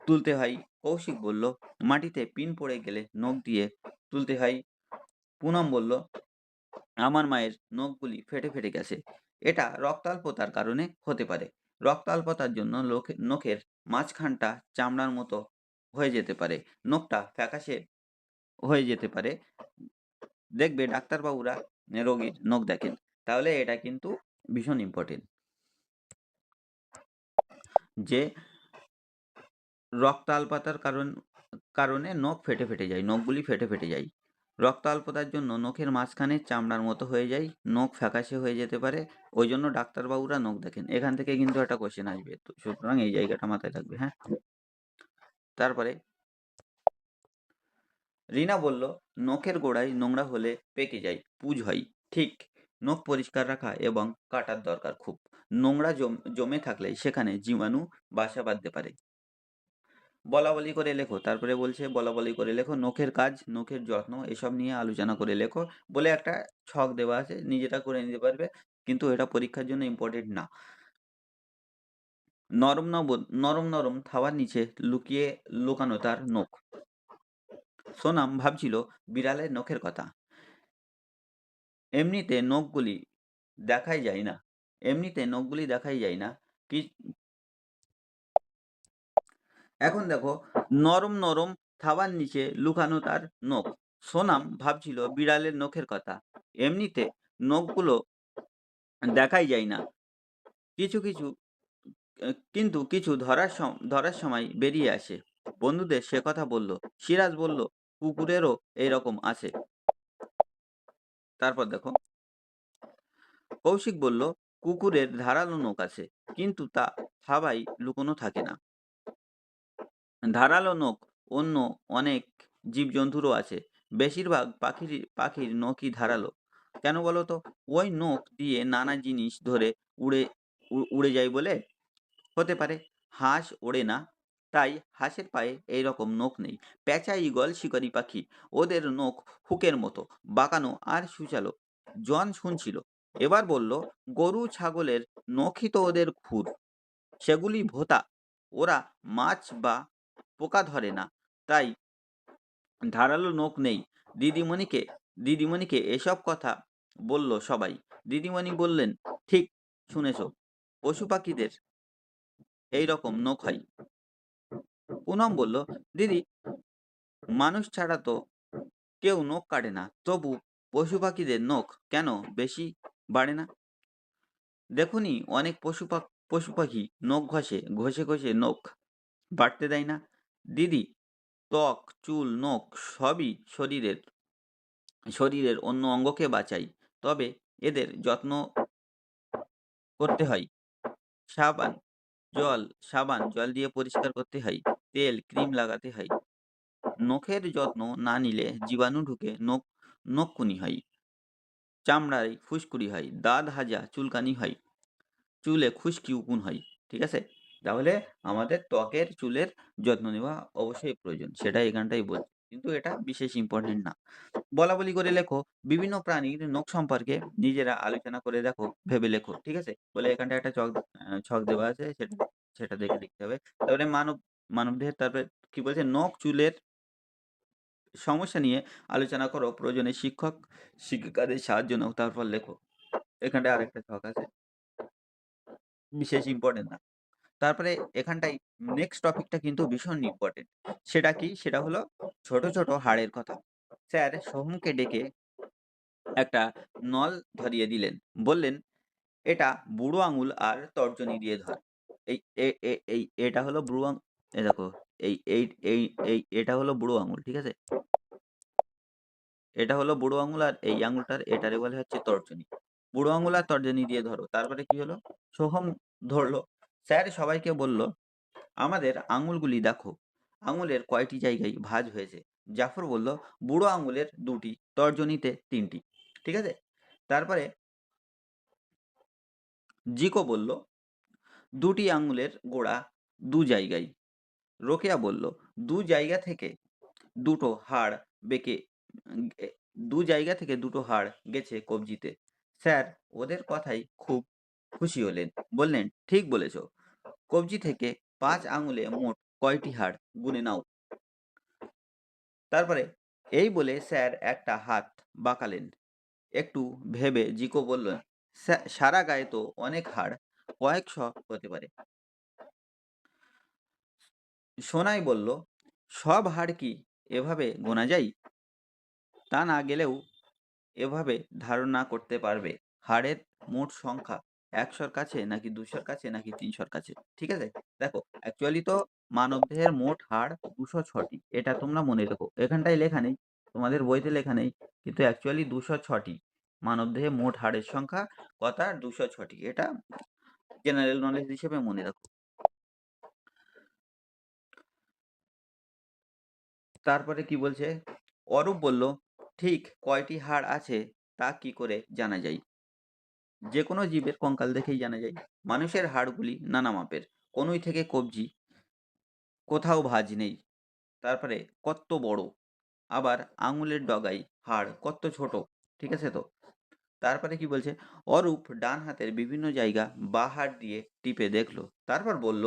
তুলতে হয়। কৌশিক বলল, মাটিতে পিন পড়ে গেলে নখ দিয়ে তুলতে হয়। পুনম বলল, আমার মায়ের নখগুলি ফেটে ফেটে গেছে। এটা রক্তাল্পতার কারণে হতে পারে। রক্তাল্পতার জন্য নখের মাঝখানটা চামড়ার মতো হয়ে যেতে পারে। নখটা ফ্যাকাশে হয়ে যেতে পারে। দেখবে ডাক্তারবাবুরা রোগীর নখ দেখেন। তাহলে এটা কিন্তু ভীষণ ইম্পর্টেন্ট যে রক্তাল্পতার কারণে নখ ফেটে ফেটে যায়, নখগুলি ফেটে ফেটে যায়। রক্তাল্পতার জন্য নখের মাঝখানে চামড়ার মতো হয়ে যায়, নখ ফ্যাকাশে হয়ে যেতে পারে। ওই জন্য ডাক্তারবাবুরা নখ দেখেন। এখান থেকে কিন্তু একটা কোশ্চেন আসবে, তো সুতরাং এই জায়গাটা মাথায় রাখবে। হ্যাঁ, তারপরে রিনা বলল, নখের গোড়ায় নোংরা হলে পেকে যায়, পুজ হয়। ঠিক, নখ পরিষ্কার রাখা এবং কাটার দরকার খুব। নোংরা জমে থাকলে সেখানে জীবাণু বাসা বাঁধতে পারে। বলাবলি করে লেখো। তারপরে বলছে বলাবলি করে লেখো, নখের কাজ, নখের যত্ন এসব নিয়ে আলোচনা করে লেখো বলে একটা ছক দেওয়া আছে, নিজেরা করে নিতে পারবে, কিন্তু এটা পরীক্ষার জন্য ইম্পর্টেন্ট না। নরম নরম থাবার নিচে লুকানো তার নখ। সোনাম ভাবছিল বিড়ালের নখের কথা। এমনিতে নখগুলি দেখাই যায় না। এমনিতে নখগুলি দেখাই যায় না। কি এখন দেখো, নরম নরম থাবার নিচে লুকানো তার নখ। সোনাম ভাবছিল বিড়ালের নখের কথা। এমনিতে নখগুলো দেখাই যায় না। কিছু কিছু কিন্তু কিছু ধরার সময় বেরিয়ে আসে। বন্ধুদের সে কথা বলল। সিরাজ বলল, কুকুরেরও এইরকম আছে। তারপর দেখো, কৌশিক বলল, কুকুরের ধারালো নখ আছে, কিন্তু তা থাবায় লুকোনো থাকে না। ধারালো নখ অন্য অনেক জীবজন্তুরও আছে। বেশিরভাগ পাখির নখই ধারালো। কেন বলো তো? ওই নখ দিয়ে নানা জিনিস ধরে উড়ে যায় বলে? হতে পারে। হাঁস ওড়ে না, তাই হাঁসের পায়ে এই রকম নখ নেই। পেঁচা, ঈগল, শিকারি পাখি, ওদের নখ হুকের মতো বাঁকানো আর সূচালো। জন শুনছিল। এবার বলল, গরু ছাগলের নখই তো ওদের খুর, সেগুলি ভোঁতা। ওরা মাছ বা পোকা ধরে না, তাই ধারালো নখ নেই। দিদিমণিকে দিদিমণিকে এসব কথা বলল সবাই। দিদিমণি বললেন, ঠিক শুনেছ, পশু পাখিদের এই রকম নখ হয়। পুনম বলল, দিদি, মানুষ ছাড়া তো কেউ নখ কাটে না, তবু পশু পাখিদের নখ কেন বেশি বাড়ে না? দেখুনি, অনেক পশু পাখি নখ ঘষে ঘষে নখ বাড়তে দেয় না। দিদি, ত্বক, চুল, নখ সবই শরীরের অন্য অঙ্গকে বাঁচায়, তবে এদের যত্ন করতে হয়। সাবান সাবান জল দিয়ে পরিষ্কার করতে হয়, তেল ক্রিম লাগাতে হয়। নখের যত্ন না নিলে জীবাণু ঢুকে নখকুনি হয়, চামড়ায় ফুসকুড়ি হয়, দাঁত হাজা চুলকানি হয়, চুলে খুশকি উকুন হয়। ঠিক আছে? তাহলে আমাদের ত্বকের চুলের যত্ন নেওয়া অবশ্যই প্রয়োজন, সেটা এখানটাই বলছি, কিন্তু এটা বিশেষ ইম্পর্টেন্ট না। বলাবলি করে লেখো, বিভিন্ন প্রাণীর নখ সম্পর্কে নিজেরা আলোচনা করে দেখো, ভেবে লেখো। ঠিক আছে? বলে এখানটা একটা ছক দেওয়া আছে, সেটা সেটা দেখে লিখতে হবে। তারপরে মানবদেহের, তারপরে কি বলছে, নখ চুলের সমস্যা নিয়ে আলোচনা করো, প্রয়োজনে শিক্ষিকাদের সাহায্য নাও, তারপর লেখো। এখানটায় আরেকটা ছক আছে, বিশেষ ইম্পর্টেন্ট না। তারপরে এখানটায় নেক্সট টপিকটা কিন্তু ভীষণ ইম্পর্টেন্ট। সেটা কি? সেটা হলো ছোট ছোট হাড়ের কথা। স্যার সোহমকে ডেকে একটা নল ধরিয়ে দিলেন। বললেন, এটা বুড়ো আঙুল আর তর্জনী দিয়ে ধর। এই এটা হলো বুড়ো এই দেখো, এই এই এই এই এটা হলো বুড়ো আঙুল, ঠিক আছে? এটা হলো বুড়ো আঙুল আর এই আঙুলটার এটারে বলে হচ্ছে তর্জনী। বুড়ো আঙুল আর তর্জনী দিয়ে ধরো। তারপরে কি হলো? সোহম ধরলো। স্যার সবাইকে বলল, "আমাদের আঙুলগুলি দেখো। আঙুলের কয়টি জায়গায় ভাঁজ হয়েছে?" জাফর বলল, "বুড়ো আঙুলের ২ টি, তর্জনীতে ৩ টি।" ঠিক আছে? তারপরে জিকো বলল, "২ টি আঙুলের গোড়া ২ জায়গায়।" রোকেয়া বলল, "২ জায়গা থেকে ২টো হাড় বেঁকে এ ২ জায়গা থেকে ২টো হাড় গেছে কবজিতে।" স্যার ওদের কথায় খুব খুশি হলেন। বললেন, "ঠিক বলেছ। কবজি থেকে ৫ আঙুলে মোট কয়টি হাড় গুনে নাও।" তারপরে এই বলে স্যার একটা হাত বাঁকালেন। একটু ভেবে জিকো বললেন, সারা গায়ে তো অনেক হাড়, কয়েকশ হতে পারে।" সোনাই বলল, "সব হাড় কি এভাবে গোনা যায়? তা না গেলেও এভাবে ধারণা করতে পারবে হাড়ের মোট সংখ্যা ১০০-র কাছে নাকি ২০০-র কাছে নাকি ৩০০-র কাছে।" ঠিক আছে? দেখো অ্যাকচুয়ালি তো মানবদেহের মোট হাড় ২০৬টি। এটা তোমরা মনে রেখো। এখানটায় লেখা নেই, তোমাদের বইতে লেখা নেই। কিন্তু অ্যাকচুয়ালি ২০৬টি। মানবদেহে মোট হাড়ের সংখ্যা কতা? ২০৬টি। এটা জেনারেল নলেজ হিসেবে মনে রাখো। তারপরে কি বলছে? অরূপ বলল, ঠিক কয়টি হাড় আছে তা কি করে জানা যায়? যেকোনো জীবের কঙ্কাল দেখেই জানা যায়। মানুষের হাড়গুলি নানা মাপের। কনুই থেকে কবজি, কোথাও ভাঁজ নেই। তারপরে কত্ত বড়, আবার আঙুলের ডগায় হাড় কত্ত ছোট। ঠিক আছে তো? তারপরে কি বলছে? অরূপ ডান হাতের বিভিন্ন জায়গা বাঁ হাত দিয়ে টিপে দেখল। তারপর বলল,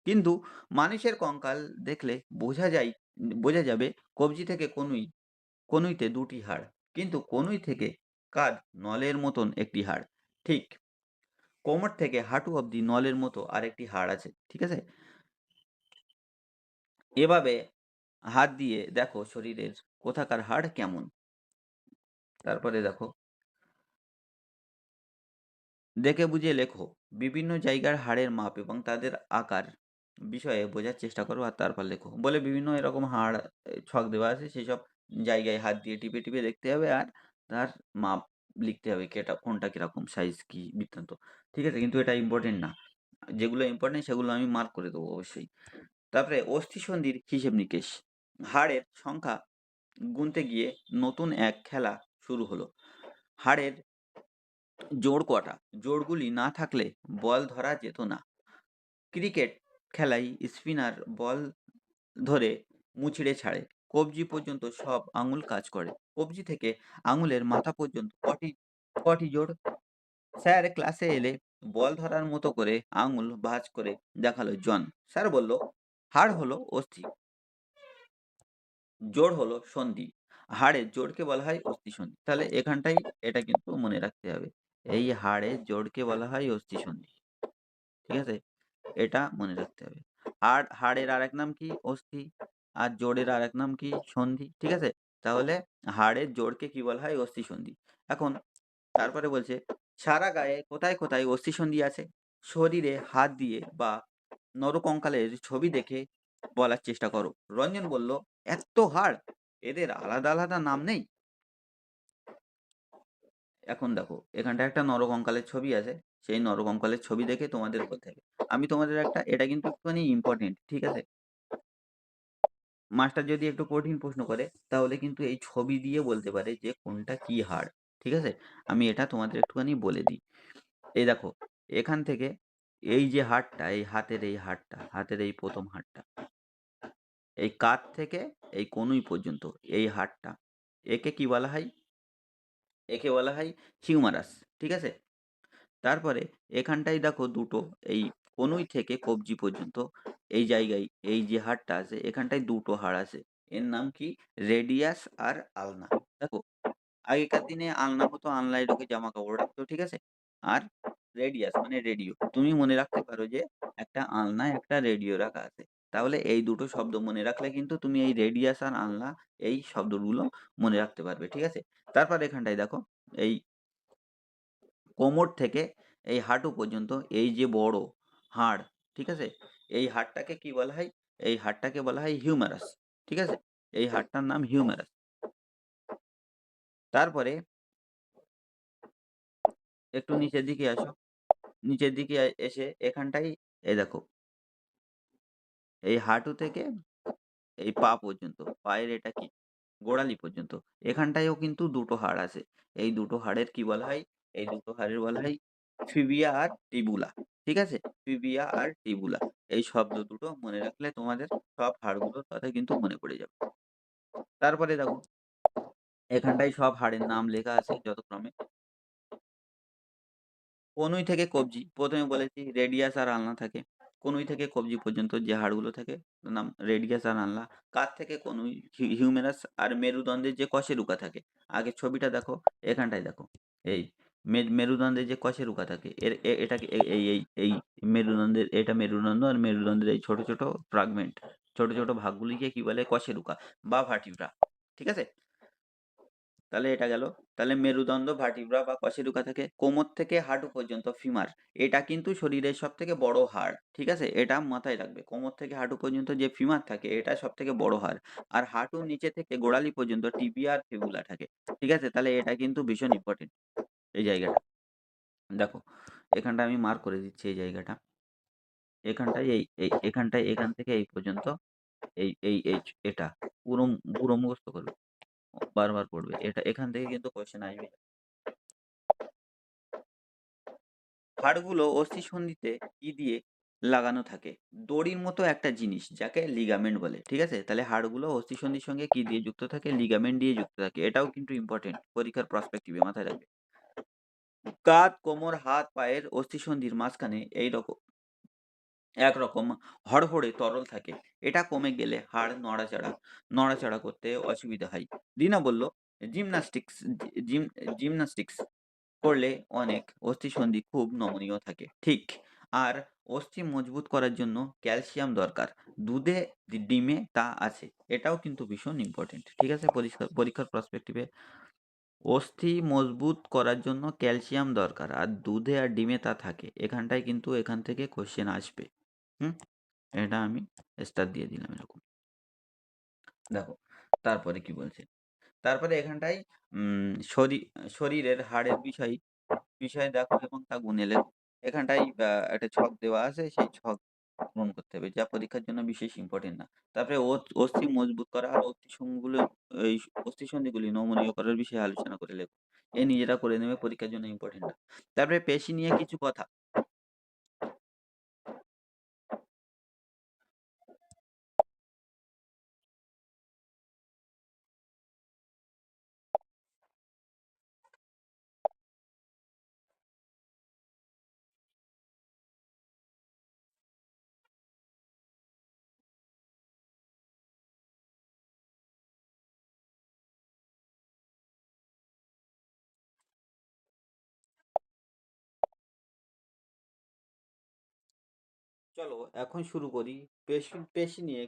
কিন্তু মানুষের কঙ্কাল দেখলে বোঝা যাবে কবজি থেকে কনুইতে ২টি হাড়। কিন্তু কনুই থেকে কাঁধ নলের মতন একটি হাড়। ঠিক কোমর থেকে হাঁটু অবধি নলের মতো আরেকটি হাড় আছে। ঠিক আছে? এভাবে হাত দিয়ে দেখো শরীরের কোথাকার হাড় কেমন। তারপরে দেখো, দেখে বুঝে লেখো। বিভিন্ন জায়গার হাড়ের মাপ এবং তাদের আকার বিষয়ে বোঝার চেষ্টা করো আর তারপর লেখো। বলে বিভিন্ন এরকম হাড় ছক দেওয়া আছে, সেসব জায়গায় হাত দিয়ে টিপে, টিপে দেখতে হবে আর তার মাপ লিখতে হবে কোনটা কিরকম সাইজ কি বৃত্তান্ত। ঠিক আছে? কিন্তু এটা ইম্পোর্টেন্ট না। যেগুলো ইম্পোর্টেন্ট সেগুলো আমি মার্ক করে দেবো অবশ্যই। তারপরে অস্থিসন্ধির হিসেব নিকেশ। হাড়ের সংখ্যা গুনতে গিয়ে নতুন এক খেলা শুরু হলো। হাড়ের জোড় কটা? জোড়গুলি না থাকলে বল ধরা যেত না। ক্রিকেট খেলায় স্পিনার বল ধরে মুচড়ে ছাড়ে। কবজি পর্যন্ত সব আঙুল কাজ করে। কবজি থেকে আঙুলের মাথা পর্যন্ত কটি কটি জোড়? স্যার ক্লাসে এলে বল ধরার মতো করে আঙুল ভাঁজ করে দেখালো জন। স্যার বলল, হাড় হলো অস্থি, জোড় হলো সন্ধি। হাড়ের জোড়কে বলা হয় অস্থিসন্ধি। তাহলে এখানটাই এটা কিন্তু মনে রাখতে হবে। এই হাড়ের জোড়কে বলা হয় অস্থিসন্ধি। ঠিক আছে? এটা মনে রাখতে হবে। হাড়ের আরেক নাম কি? অস্থি। আর জোড়ের আরেক নাম কি? সন্ধি। ঠিক আছে? তাহলে হাড়ের জোড়কে কি বলা হয়? অস্থিসন্ধি। এখন তারপরে বলছে, সারা গায়ে কোথায়, কোথায় অস্থিসন্ধি আছে? শরীরে হাত দিয়ে বা নরকঙ্কালের ছবি দেখে বলার চেষ্টা করো। রঞ্জন বলল, এত্ত হাড়! এদের আলাদা, আলাদা নাম নেই? এখন দেখো, এখানটায় একটা নরকঙ্কালের ছবি আছে। সেই নরকঙ্কালের ছবি দেখে তোমাদের বলতে হবে। আমি তোমাদের এটা কিন্তু একটুখানি ইম্পোর্টেন্ট। ঠিক আছে? মাস্টার যদি একটু কঠিন প্রশ্ন করে তাহলে কিন্তু এই ছবি দিয়ে বলতে পারে যে কোনটা কি হাড়। ঠিক আছে? আমি এটা তোমাদের একটুখানি বলে দিই। এই দেখো, এখান থেকে এই যে হাড়টা, এই হাতের এই ১ম হাড়টা, এই কাঁধ থেকে এই কনুই পর্যন্ত এই হাড়টা, একে কি বলা হয়? একে বলা হয় হিউমারাস। ঠিক আছে? তারপরে এখানটায় দেখো দুটো, এই কনুই থেকে কবজি পর্যন্ত এই জায়গায় এই যে হাড়টা আছে এখানটায় দুটো হাড় আছে। এর নাম কি? রেডিয়াস আর আলনা। দেখো, আগেকার দিনে আলনা হতো, আলনায় ঢুকে জামা কাপড় রাখতো। ঠিক আছে? আর রেডিয়াস মানে রেডিও। তুমি মনে রাখতে পারো যে একটা আলনায় একটা রেডিও রাখা আছে। তাহলে এই দুটো শব্দ মনে রাখলে কিন্তু তুমি এই রেডিয়াস আর আলনা এই শব্দগুলো মনে রাখতে পারবে। ঠিক আছে? তারপর এখানটায় দেখো, এই কোমর থেকে এই হাঁটু পর্যন্ত এই যে বড় হাড়, ঠিক আছে? এই হাড়টাকে কি বলা হয়? এই হাড়টাকে বলা হয় হিউমেরাস। ঠিক আছে? এই হাড়টার নাম হিউমেরাস। তারপরে একটু নিচের দিকে আসো। নিচের দিকে এসে এখানটায় এই দেখো, এই হাঁটু থেকে এই পা পর্যন্ত, পায়ের এটা কি? গোড়ালি পর্যন্ত। এখানটায়ও কিন্তু ২ টো হাড় আছে। এই ২ টো হাড়ের কি বলা হয়? এই ২ টো হাড়ের বলা হয় ফিবিয়া আর টিবুলা। ঠিক আছে? ফিবিয়া আর টিবুলা। এই শব্দ দুটো মনে রাখলে তোমাদের সব হাড়গুলোর কথা কিন্তু মনে পড়ে যাবে। তারপরে দেখো, এখানটায় সব হাড়ের নাম লেখা আছে যথাক্রমে। কনুই থেকে কবজি, ১ম এ বলেছি রেডিয়াস আর আলনা থাকে। কনুই থেকে কবজি পর্যন্ত যে হাড়গুলো থাকে তার নাম রেডিয়াস আর আলনা। কাঁধ থেকে কনুই, হিউমেরাস আর মেরুদণ্ডের যে কশেরুকা থাকে। আগের ছবিটা দেখো, এখানটায় দেখো। এই মেরুদণ্ডের যে কশেরুকা থাকে এটাকে এই মেরুদণ্ডের, এটা মেরুদণ্ড আর মেরুদণ্ডের এই ছোট, ছোট ফ্রাগমেন্ট, ছোট, ছোট ভাগগুলিকে কি বলে? কশেরুকা বা ভার্টিব্রা। ঠিক আছে? তাহলে এটা গেল। তাহলে মেরুদণ্ড, ভার্টিব্রা বা কশেরুকা থেকে কোমর থেকে হাঁটু পর্যন্ত ফিমার। এটা কিন্তু শরীরের সবথেকে বড় হাড়। ঠিক আছে? এটা মাথায় রাখবে। কোমর থেকে হাঁটু পর্যন্ত যে ফিমার থাকে এটা সবথেকে বড় হাড়। আর হাঁটুর নিচে থেকে গোড়ালি পর্যন্ত টিবিয়া আর ফিবুলা থাকে। ঠিক আছে? তাহলে এটা কিন্তু ভীষণ ইম্পোর্টেন্ট এই জায়গাটা। দেখো, এখানটা আমি মার্ক করে দিচ্ছি এই জায়গাটা। এখানটায় এখানটায় এখান থেকে এই পর্যন্ত এটা পুরো পুরো মুখস্থ করবে। বারবার পড়বে। এটা এখান থেকে কিন্তু কোয়েশ্চেন আসবে। হাড়গুলো অস্থিসন্ধিতে কি দিয়ে লাগানো থাকে? দড়ির মতো একটা জিনিস যাকে লিগামেন্ট বলে। ঠিক আছে? তাহলে হাড়গুলো অস্থিসন্ধির সঙ্গে কি দিয়ে যুক্ত থাকে? লিগামেন্ট দিয়ে যুক্ত থাকে। এটাও কিন্তু ইম্পোর্টেন্ট পরীক্ষার পার্সপেক্টিভে মাথায় রাখবে। কাঁধ, কোমর, হাত, পায়ের অস্থিসন্ধির মাঝখানে একরকম হড়হড়ে তরল থাকে। এটা কমে গেলে হাড় নড়াচড়া করতে অসুবিধা হয়। রিনা বলল, জিমন্যাস্টিক্স জিম জিমন্যাস্টিক্স করলে অনেক অস্থিসন্ধি খুব নমনীয় থাকে। ঠিক। আর অস্থি মজবুত করার জন্য ক্যালসিয়াম দরকার। দুধে, ডিমে তা আছে। এটাও কিন্তু ভীষণ ইম্পোর্টেন্ট। ঠিক আছে? পরীক্ষার পার্সপেক্টিভে অস্থি মজবুত করার জন্য ক্যালসিয়াম দরকার। আর দুধে আর ডিমে তা থাকে। এখানটায় কিন্তু এখান থেকে কোয়েশ্চেন আসবে। হুম? এটা আমি স্টার দিয়ে দিলাম এরকম। দেখো, তারপরে কি বলছে? তারপরে এখানটায় শরীরের হাড়ের বিষয় দেখো এবং তা গুণে লেখো। এখানটায় একটা ছক দেওয়া আছে, সেই ছক পূরণ করতে হবে, যা পরীক্ষার জন্য বিশেষ ইম্পর্টেন্ট না। তারপরে অস্থি মজবুত করা আর এই অস্থিসন্ধিগুলি নমনীয় করার বিষয়ে আলোচনা করে লেখো। এ নিজেরা করে নেবে, পরীক্ষার জন্য ইম্পর্টেন্ট না। তারপরে পেশি নিয়ে কিছু কথা। চলো এখন শুরু করি পেশি নিয়ে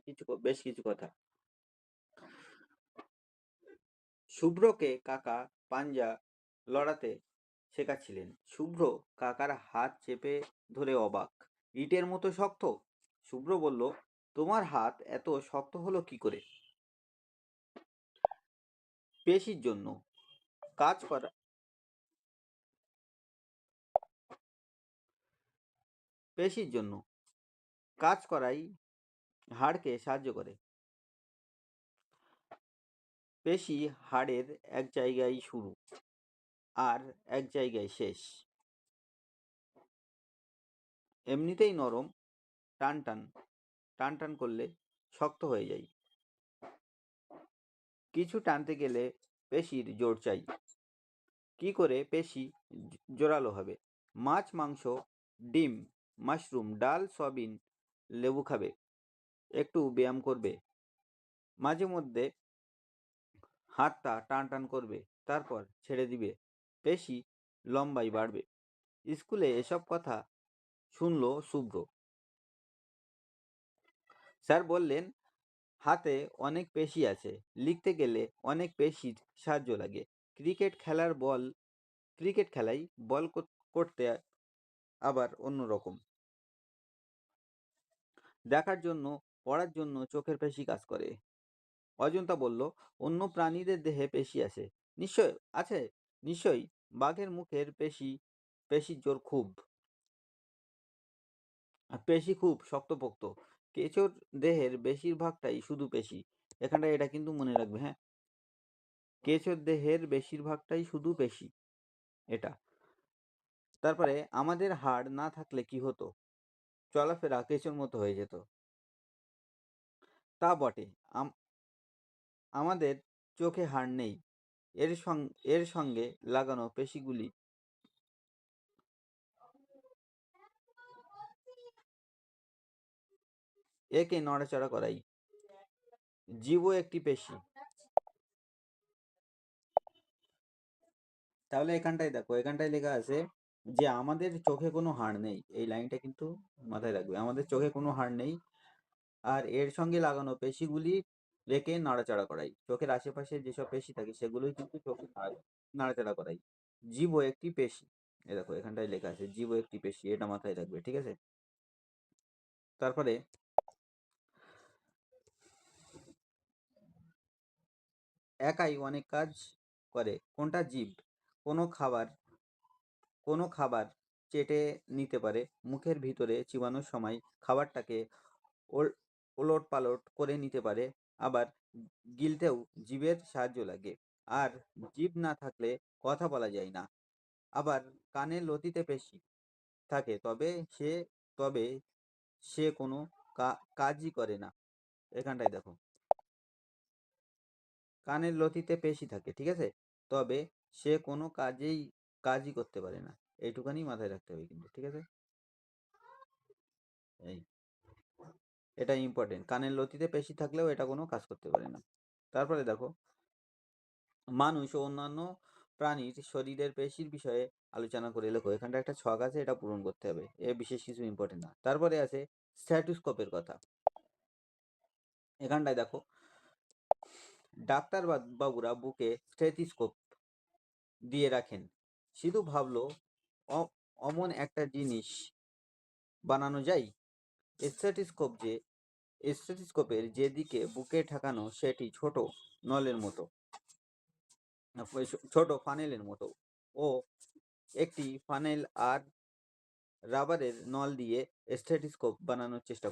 বেশ কিছু কথা। শুভ্রকে কাকা পাঞ্জা লড়াতে শেখাচ্ছিলেন। শুভ্র কাকার হাত চেপে ধরে অবাক। ইটের মতো শক্ত? শুভ্র বলল, তোমার হাত এত শক্ত হলো কি করে? পেশির জন্য কাজ করা পেশির জন্য কাজ করাই হাড়কে সাহায্য করে। পেশি হাড়ের এক জায়গায় শুরু আর এক জায়গায় শেষ। এমনিতেই নরম, টান টান টান টান করলে শক্ত হয়ে যায়। কিছু টানতে গেলে পেশির জোর চাই। কি করে পেশি জোরালো হবে? মাছ, মাংস, ডিম, মাশরুম, ডাল, সয়াবিন, লেবু খাবে, একটু ব্যায়াম করবে, মাঝে মধ্যে হাতটা টান টান করবে, তারপর ছেড়ে দিবে, পেশি লম্বাই বাড়বে। স্কুলে এসব কথা শুনলো শুভ্র। স্যার বললেন, হাতে অনেক পেশি আছে, লিখতে গেলে অনেক পেশির সাহায্য লাগে। ক্রিকেট খেলাই বল করতে আবার অন্যরকম। দেখার জন্য পড়ার জন্য চোখের পেশি কাজ করে। অজন্তা বলল, অন্য প্রাণীদের দেহে পেশি আছে। নিশ্চয় আছে, নিশ্চয়ই। বাঘের মুখের পেশির জোর খুব, পেশি খুব শক্তপোক্ত। কেঁচোর দেহের বেশিরভাগটাই শুধু পেশি। এখানটায় এটা কিন্তু মনে রাখবে, হ্যাঁ। কেঁচোর দেহের বেশিরভাগটাই শুধু পেশি, এটা। তারপরে, আমাদের হাড় না থাকলে কি হতো? চলাফেরা কেঁচোর মতো হয়ে যেত। তা বটে, আমাদের চোখে হাড় নেই। এর সঙ্গে লাগানো পেশিগুলি একে নড়াচড়া করাই। জীবও একটি পেশি। তাহলে এখানটায় দেখো, এখানটায় লেখা আছে যে আমাদের চোখে কোনো হাড় নেই। এই লাইনটা কিন্তু মাথায় রাখবে, আমাদের চোখে কোনো হাড় নেই, আর এর সঙ্গে লাগানো পেশিগুলি একে নাড়াচাড়া করাই। চোখের আশেপাশে যেসব পেশি থাকে সেগুলোই কিন্তু চোখে নাড়াচাড়া করাই। জীবও একটি পেশি। এ দেখো, এখানটায় লেখা আছে জীবও একটি পেশি, এটা মাথায় রাখবে, ঠিক আছে। তারপরে, একাই অনেক কাজ করে কোনটা? জীব। কোনো খাবার চেটে নিতে পারে, মুখের ভিতরে চিবানোর সময় খাবারটাকে ওলট পালট করে নিতে পারে, আবার গিলতেও জিভের সাহায্য লাগে। আর জিভ না থাকলে কথা বলা যায় না। আবার কানের লতিতে পেশি থাকে, তবে সে কোনো কাজই করে না। এখানটায় দেখো, কানের লতিতে পেশি থাকে, ঠিক আছে, তবে সে কোনো কাজই করতে পারে না। এইটুখানি মাথায় রাখতে হবে কিন্তু, ঠিক আছে। এই, এটা ইম্পর্টেন্ট। কানের লতিতে পেশি থাকলেও এটা কোনো কাজ করতে পারে না। তারপরে দেখো, মানুষ ও অন্যান্য প্রাণীর শরীরের পেশির বিষয়ে আলোচনা করে লেখো। এখানটা একটা ছক আছে, এটা পূরণ করতে হবে, এ বিশেষ কিছু ইম্পর্টেন্ট না। তারপরে আছে স্ট্যাথোস্কোপের কথা। এখানটায় দেখো, ডাক্তার বাবুরা বুকে স্টেথোস্কোপ দিয়ে রাখেন। সিধু ভাবলো, অমন একটা জিনিস বানানো যায়। স্টেথোস্কোপের যেদিকে বুকে ঠেকানো সেটি ছোট নলের মতো, ছোট ফানেলের মতো। ও একটি ফানেল আর রাবারের নল দিয়ে স্টেথোস্কোপ বানানোর চেষ্টা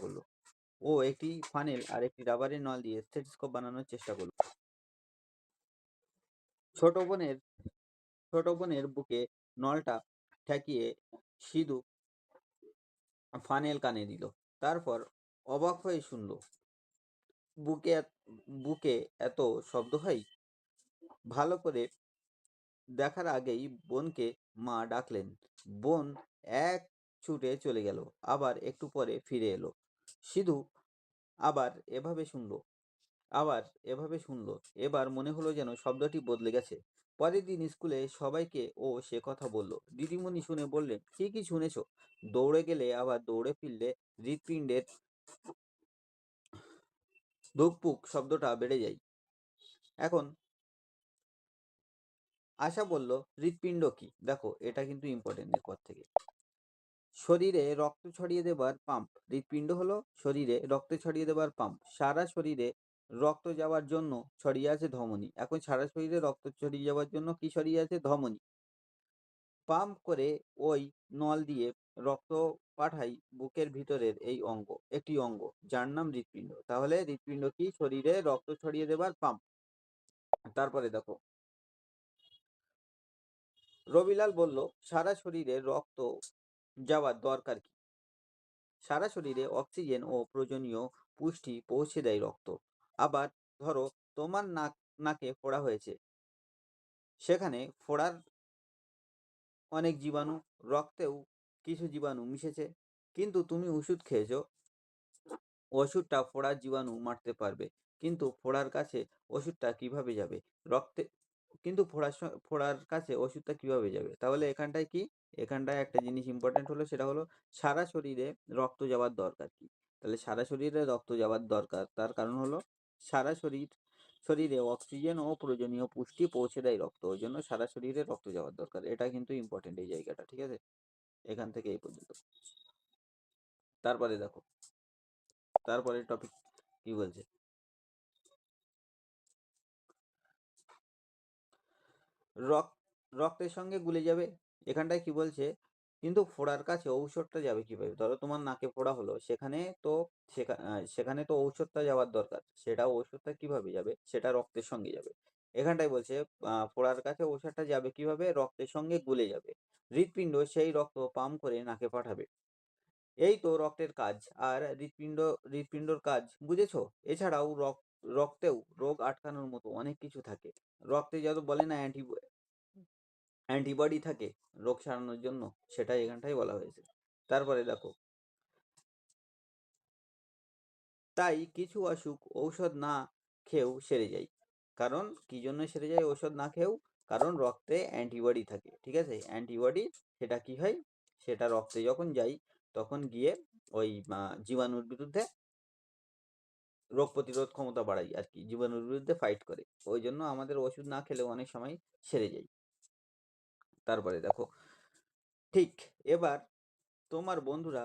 করলো। ছোট বোনের বুকে নলটা ঠেকিয়ে সিধু ফানেল কানে দিল। তারপর অবাক হয়ে শুনলো, বুকে এত শব্দ হয়। ভালো করে দেখার আগেই বোনকে মা ডাকলেন। বোন এক ছুটে চলে গেল, আবার একটু পরে ফিরে এলো। সিধু আবার এভাবে শুনলো। এবার মনে হলো যেন শব্দটি বদলে গেছে। পরের দিন স্কুলে সবাইকে ও সে কথা বলল। দিদিমণি শুনে বললেন, ঠিকই শুনেছ। দৌড়ে গেলে আবার দৌড়ে ফিরলে হৃৎপিণ্ডের ধুকপুক শব্দটা বেড়ে যায়। এখন আশা বলল, হৃৎপিণ্ড কি? দেখো, এটা কিন্তু ইম্পর্টেন্ট এরপর থেকে। শরীরে রক্ত ছড়িয়ে দেবার পাম্প। হৃৎপিণ্ড হলো শরীরে রক্ত ছড়িয়ে দেবার পাম্প। সারা শরীরে রক্ত যাওয়ার জন্য ছড়িয়ে আছে ধমনী। এখন সারা শরীরে রক্ত ছড়িয়ে যাওয়ার জন্য কি ছড়িয়ে আছে? ধমনী। পাম্প করে ওই নল দিয়ে রক্ত পাঠাই বুকের ভিতরের একটি অঙ্গ, যার নাম হৃৎপিণ্ড। তাহলে হৃৎপিণ্ড কি? শরীরে রক্ত ছড়িয়ে দেবার পাম্প। তারপরে দেখো, রবিলাল বলল, সারা শরীরে রক্ত যাওয়ার দরকার কি? সারা শরীরে অক্সিজেন ও প্রয়োজনীয় পুষ্টি পৌঁছে দেয় রক্ত। আবার ধরো, তোমার নাকে ফোড়া হয়েছে, সেখানে ফোড়ার অনেক জীবাণু, রক্তেও কিছু জীবাণু মিশেছে, কিন্তু তুমি ওষুধ খেয়েছো। ওষুধটা ফোড়ার জীবাণু মারতে পারবে, কিন্তু ফোড়ার কাছে ওষুধটা কিভাবে যাবে? রক্তে কিন্তু ফোড়ার কাছে ওষুধটা কিভাবে যাবে? তাহলে এখানটায় কি? এখানটায় একটা জিনিস ইম্পর্টেন্ট হলো, সেটা হলো সারা শরীরে রক্ত যাওয়ার দরকার কি? তাহলে সারা শরীরে রক্ত যাওয়ার দরকার, তার কারণ হলো সারা শরীরে অক্সিজেন ও প্রয়োজনীয় পুষ্টি পৌঁছে দেয় রক্ত, ওই জন্য সারা শরীরে রক্ত যাওয়ার দরকার। এটা কিন্তু ইম্পর্টেন্ট এই জায়গাটা, ঠিক আছে। এখান থেকে এই পর্যন্ত। তারপরে দেখো, তারপরে টপিক কি বলছে? রক্তের সঙ্গে গুলে যাবে। এখানটায় কি বলছে, কিন্তু ফোড়ার কাছে ঔষধটা যাবে কিভাবে? ধরো তোমার নাকে ফোড়া হলো, সেখানে তো ঔষধটা যাওয়ার দরকার। সেটা ঔষধটা কিভাবে যাবে? সেটা রক্তের সঙ্গে যাবে। এখানটায় বলছে ফোড়ার কাছে ঔষধটা যাবে কিভাবে? রক্তের সঙ্গে গুলে যাবে। হৃৎপিণ্ড সেই রক্ত পাম্প করে নাকে পাঠাবে। এই তো রক্তের কাজ। আর হৃৎপিণ্ডর কাজ বুঝেছো? এছাড়াও রক্তেও রোগ আটকানোর মতো অনেক কিছু থাকে। রক্তে যত বলে না অ্যান্টিবডি থাকে রোগ সারানোর জন্য, সেটাই এখানটাই বলা হয়েছে। তারপরে দেখো, তাই কিছু অসুখ ঔষধ না খেয়েও সেরে যায়। কারণ কি জন্য সেরে যায় ঔষধ না খেয়েও? কারণ রক্তে অ্যান্টিবডি থাকে, ঠিক আছে? অ্যান্টিবডি, সেটা কি হয়? সেটা রক্তে যখন যায় তখন গিয়ে ওই জীবাণুর বিরুদ্ধে রোগ প্রতিরোধ ক্ষমতা বাড়ায় আর কি, জীবাণুর বিরুদ্ধে ফাইট করে। ওই জন্য আমাদের ওষুধ না খেলেও অনেক সময় সেরে যায়। তারপরে দেখো, ঠিক এবার তোমার বন্ধুরা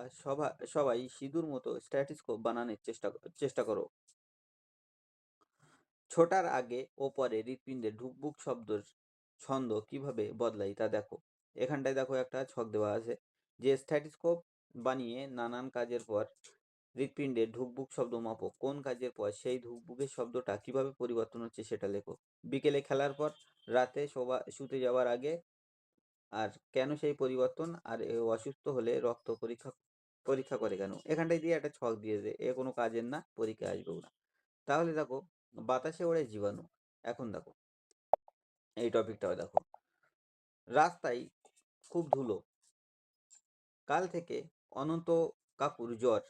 সবাই সিঁদুর মতো স্ট্যাথোস্কোপ বানানোর চেষ্টা করো। ছোটার আগে ও পরে হৃৎপিণ্ডে ঢুকবুক শব্দের ছন্দ কিভাবে বদলায় তা দেখো। এখানটায় দেখো একটা ছক দেওয়া আছে যে স্ট্যাথোস্কোপ বানিয়ে নানান কাজের পর হৃৎপিণ্ডে ঢুকবুক শব্দ মাপো। কোন কাজের পর সেই ঢুকবুকের শব্দটা কিভাবে পরিবর্তন হচ্ছে সেটা লেখো। বিকেলে খেলার পর, রাতে শুতে যাওয়ার আগে, আর কেন সেই পরিবর্তন, আর অসুস্থ হলে রক্ত পরীক্ষা পরীক্ষা করে কেন? এখানটায় দিয়ে একটা ছক দিয়ে দে, এ কোনো কাজের না, পরীক্ষা আসবেও না। তাহলে দেখো, বাতাসে ওড়ে জীবাণু। এখন দেখো এই টপিকটাও দেখো। রাস্তায় খুব ধুলো, কাল থেকে অনন্ত কাকুর জ্বর।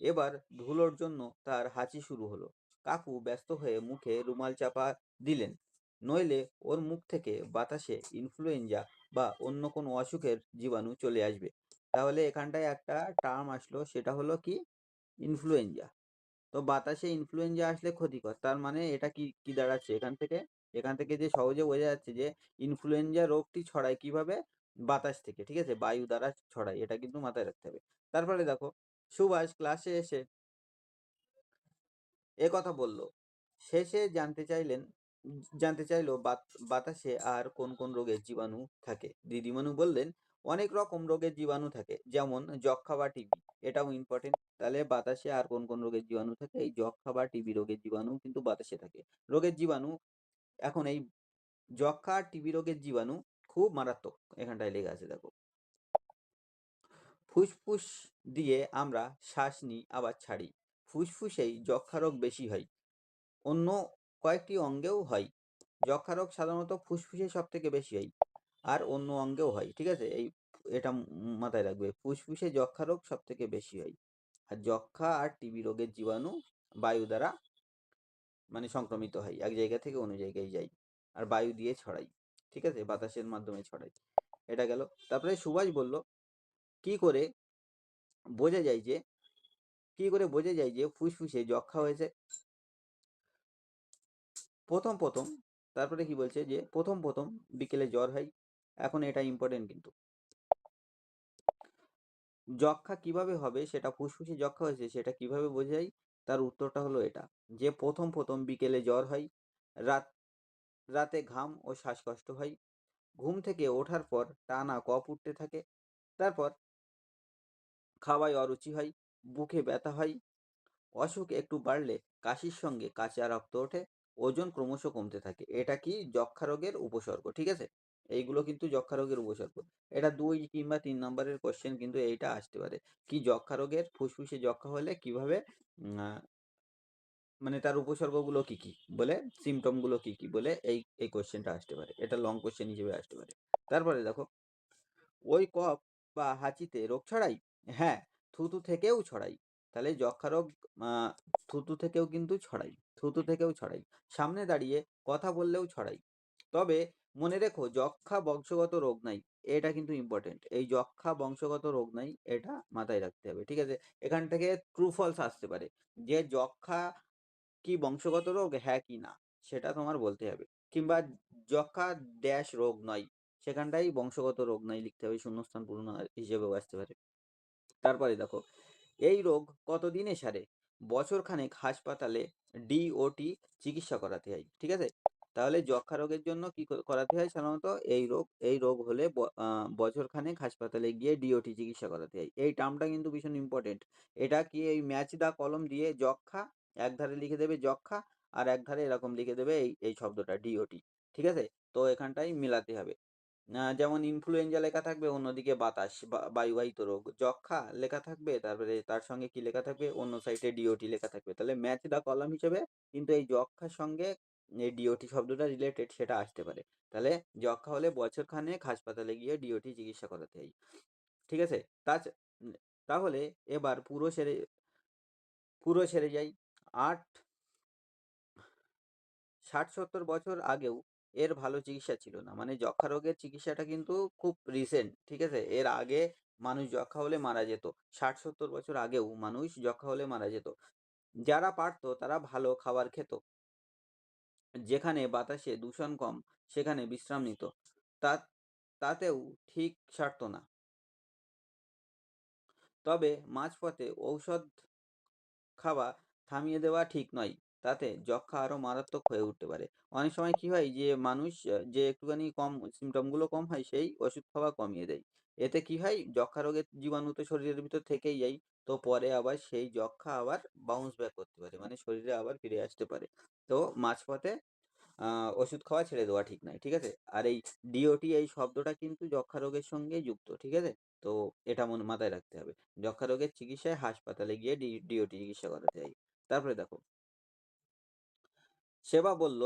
এবার ধুলোর জন্য তার হাঁচি শুরু হলো। কাকু ব্যস্ত হয়ে মুখে রুমাল চাপা দিলেন, নইলে ওর মুখ থেকে বাতাসে ইনফ্লুয়েঞ্জা বা অন্য কোনো অসুখের জীবাণু চলে আসবে। তাহলে এখানটায় একটা টার্ম আসলো, সেটা হলো কি? ইনফ্লুয়েঞ্জা। তো বাতাসে ইনফ্লুয়েঞ্জা আসলে ক্ষতিকর, তার মানে এটা কি কি দাঁড়াচ্ছে এখান থেকে যে সহজে বোঝা যাচ্ছে যে ইনফ্লুয়েঞ্জা রোগটি ছড়ায় কিভাবে? বাতাস থেকে, ঠিক আছে? বায়ু দ্বারা ছড়ায়, এটা কিন্তু মাথায় রাখতে হবে। তারপরে দেখো, সুভাষ ক্লাসে এসে এ কথা বলল। শেষে জানতে চাইলো বাতাসে আর কোন কোন রোগের জীবাণু থাকে। দিদিমণি বললেন, অনেক রকম রোগের জীবাণু থাকে, যেমন যক্ষা বা টিবি। এটাও ইম্পর্টেন্ট। তাহলে বাতাসে আর কোন কোন রোগের জীবাণু থাকে? এই যক্ষা বা টিবি রোগের জীবাণু কিন্তু বাতাসে থাকে। রোগের জীবাণু, এখন এই যক্ষা আর টিবি রোগের জীবাণু খুব মারাত্মক। এখানটায় লেগে আছে দেখো। ফুসফুস দিয়ে আমরা শ্বাস নিই আবার ছাড়ি। ফুসফুসেই যক্ষা রোগ বেশি হয়, অন্য কয়েকটি অঙ্গেও হয়। যক্ষা রোগ সাধারণত ফুসফুসে সব থেকে বেশি হয়, আর অন্য অঙ্গেও হয়, ঠিক আছে? এটা মাথায় রাখবে, ফুসফুসে যক্ষা রোগ সব থেকে বেশি হয়। আর যক্ষা আর টিবি রোগের জীবাণু বায়ু দ্বারা মানে সংক্রমিত হয়, এক জায়গা থেকে অন্য জায়গায় যায়, আর বায়ু দিয়ে ছড়াই, ঠিক আছে? বাতাসের মাধ্যমে ছড়াই। এটা গেল। তারপরে সুভাষ বলল, কি করে বোঝা যায় যে ফুসফুসে যক্ষা হয়েছে? প্রথম তারপরে কি বলছে যে প্রথম বিকেলে জ্বর হয়। এখন এটা ইম্পর্টেন্ট কিন্তু, যক্ষা কিভাবে হবে, সেটা ফুসফুসে যক্ষা হয়েছে সেটা কিভাবে বোঝাই? তার উত্তরটা হলো এটা, যে প্রথম বিকেলে জ্বর হয়, রাত রাতে ঘাম ও শ্বাসকষ্ট হয়, ঘুম থেকে ওঠার পর টানা কফ উঠতে থাকে, তারপর খাওয়ায় অরুচি হয়, বুকে ব্যথা হয়, অসুখ একটু বাড়লে কাশির সঙ্গে কাঁচা রক্ত ওঠে, ওজন ক্রমশ কমতে থাকে। এটা কি? যক্ষা রোগের উপসর্গ, ঠিক আছে? এইগুলো কিন্তু যক্ষা রোগের উপসর্গ। এটা 2 কিংবা 3 নম্বরের কোশ্চেন কিন্তু এইটা আসতে পারে। কি যক্ষা রোগের, ফুসফুসে যক্ষা হলে কিভাবে মানে তার উপসর্গগুলো কি কি বলে, সিমটম গুলো কি কি বলে, এই কোশ্চেনটা আসতে পারে। এটা লং কোশ্চেন হিসেবে আসতে পারে। তারপরে দেখো, ওই কফ বা হাঁচিতে রোগ ছড়াই? হ্যাঁ, থুতু থেকেও ছড়াই। তাহলে যক্ষা রোগ থুতু থেকেও কিন্তু ছড়াই। সামনে দাঁড়িয়ে কথা বললেও ছড়াই। তবে মনে রেখো, যক্ষা বংশগত রোগ নাই। এটা কিন্তু ইম্পর্টেন্ট। এই যক্ষা বংশগত রোগ নাই, এটা মাথায় রাখতে হবে, ঠিক আছে? এখান থেকে ট্রু ফলস আসতে পারে, যে যক্ষা কি বংশগত রোগ, হ্যাঁ কি না, সেটা তোমার বলতে হবে। কিংবা যক্ষা ড্যাশ রোগ নয়, সেখানটাই বংশগত রোগ নাই লিখতে হবে, শূন্যস্থান পূর্ণ হিসেবেও আসতে পারে। তারপরে দেখো, এই রোগ কতদিনে সারে? বছরখানেক হাসপাতালে ডিওটি চিকিৎসা করাতে হয়। ঠিক আছে? তাহলে যক্ষ্মা রোগের জন্য কি করাতে হয় সাধারণত? এই রোগ হলে বছরখানেক হাসপাতালে গিয়ে ডিওটি চিকিৎসা করাতে হয়। এই টার্মটা কিন্তু ভীষণ ইম্পোর্টেন্ট। এটা কি এই ম্যাচ দা কলম দিয়ে যক্ষ্মা, একধারে লিখে দেবে যক্ষ্মা, আর একধারে এরকম লিখে দেবে এই শব্দটা ডিওটি। ঠিক আছে? তো এখানটায় মিলাতে হবে। যেমন ইনফ্লুয়েঞ্জা লেখা থাকবে, অন্যদিকে বাতাস বায়ুবাহিত রোগ। যক্ষ্মা লেখা থাকবে, তারপরে তার সঙ্গে কি লেখা থাকবে? অন্য সাইডে ডিওটি লেখা থাকবে। তাহলে ম্যাচ দা কলাম হিসেবে কিন্তু এই যক্ষ্মার সঙ্গে এই ডিওটি শব্দটা রিলেটেড সেটা আসতে পারে। তাহলে যক্ষ্মা হলে বছরখানেক হাসপাতালে গিয়ে ডিওটি চিকিৎসা করাতে হয়। ঠিক আছে? উম তাহলে এবার পুরো সেরে যাই। 60-70 বছর আগেও এর ভালো চিকিৎসা ছিল না। মানে যক্ষ্মা রোগের চিকিৎসাটা কিন্তু খুব রিসেন্ট। ঠিক আছে? এর আগে মানুষ যক্ষ্মা হলে মারা যেত। 60-70 বছর আগেও মানুষ যক্ষ্মা হলে মারা যেত। যারা পারত তারা ভালো খাবার খেত। যেখানে বাতাসে দূষণ কম সেখানে বিশ্রাম নিত। তা তাতেও ঠিক সারত না। তবে মাঝপথে ঔষধ খাওয়া থামিয়ে দেওয়া ঠিক নয়। তাতে যক্ষ্মা আরো মারাত্মক হয়ে উঠতে পারে। অনেক সময় কি হয় যে মানুষ যে একটুখানি কম symptom গুলো কম হয় সেই ওষুধ খাওয়া কমিয়ে দেয়। এতে কি হয়? যক্ষ্মা রোগের জীবাণু তো শরীরের ভিতর থেকেই যায়। তো পরে আবার সেই যক্ষ্মা আবার bounce back করতে পারে। মানে শরীরে আবার ফিরে আসতে পারে। তো মাঝপথে আ ওষুধ খাওয়া ছেড়ে দেওয়া ঠিক নয়। ঠিক আছে? আর এই ডিওটি এই শব্দটা কিন্তু যক্ষ্মা রোগের সঙ্গেই যুক্ত। ঠিক আছে? তো এটা মাথায় রাখতে হবে। যক্ষ্মা রোগের চিকিৎসায় হাসপাতালে গিয়ে ডিওটি চিকিৎসা করাতে হয়। তারপরে দেখো, সেবা বলল,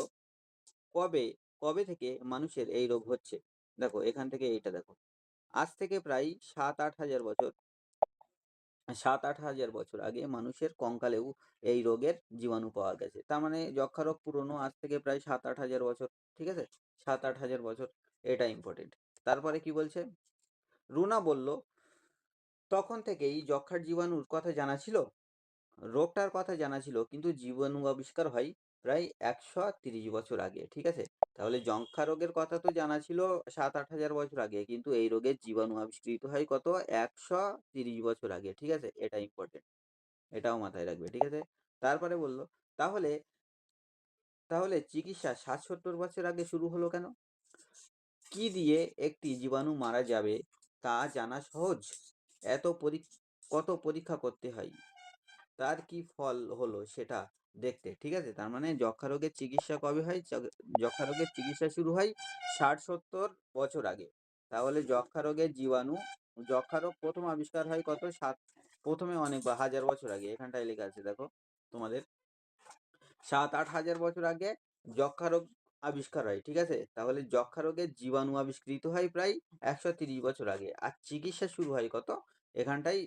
কবে, কবে থেকে মানুষের এই রোগ হচ্ছে? দেখো এখান থেকে এইটা দেখো। আজ থেকে প্রায় ৭-৮ হাজার বছর ৭-৮ হাজার বছর আগে মানুষের কঙ্কালেও এই রোগের জীবাণু পাওয়া গেছে। তার মানে যক্ষ্মা রোগ পুরনো আজ থেকে প্রায় ৭-৮ হাজার বছর। ঠিক আছে? ৭-৮ হাজার বছর। এটা ইম্পোর্টেন্ট। তারপরে কি বলছে? রুনা বলল, তখন থেকেই যক্ষ্মার জীবাণুর কথা জানা ছিল? রোগটার কথা জানা ছিল, কিন্তু জীবাণু আবিষ্কার হয় প্রায় ১৩০ বছর আগে। ঠিক আছে? তাহলে যক্ষ্মা রোগের কথা তো জানা ছিল ৭-৮ হাজার বছর আগে। কিন্তু এই রোগের জীবাণু আবিষ্কৃত হয় কত? ১৩০ বছর আগে। ঠিক আছে? এটা ইম্পোর্টেন্ট। এটাও মাথায় রাখবে। ঠিক আছে? তারপরে বলল, তাহলে তাহলে চিকিৎসা ৬০-৭০ বছর আগে শুরু হলো কেন? কি দিয়ে একটি জীবাণু মারা যাবে তা জানা সহজ? এত কত পরীক্ষা করতে হয়? তার কি ফল হলো সেটা দেখতে। ঠিক আছে? তার মানে যক্ষ্মা রোগের চিকিৎসা কবে হয়? যক্ষ্মা রোগের চিকিৎসা শুরু হয় ৬০-৭০ বছর আগে। তাহলে যক্ষ্মা রোগ ১ম আবিষ্কার হয় কত? ১ম এ অনেক হাজার বছর আগে। এখানটায় লেখা আছে দেখো তোমাদের। ৭-৮ হাজার বছর আগে যক্ষ্মা রোগ আবিষ্কার হয়। ঠিক আছে? তাহলে যক্ষ্মা রোগের জীবাণু আবিষ্কৃত হয় প্রায় ১৩০ বছর আগে। আর চিকিৎসা শুরু হয় কত? এখানটায়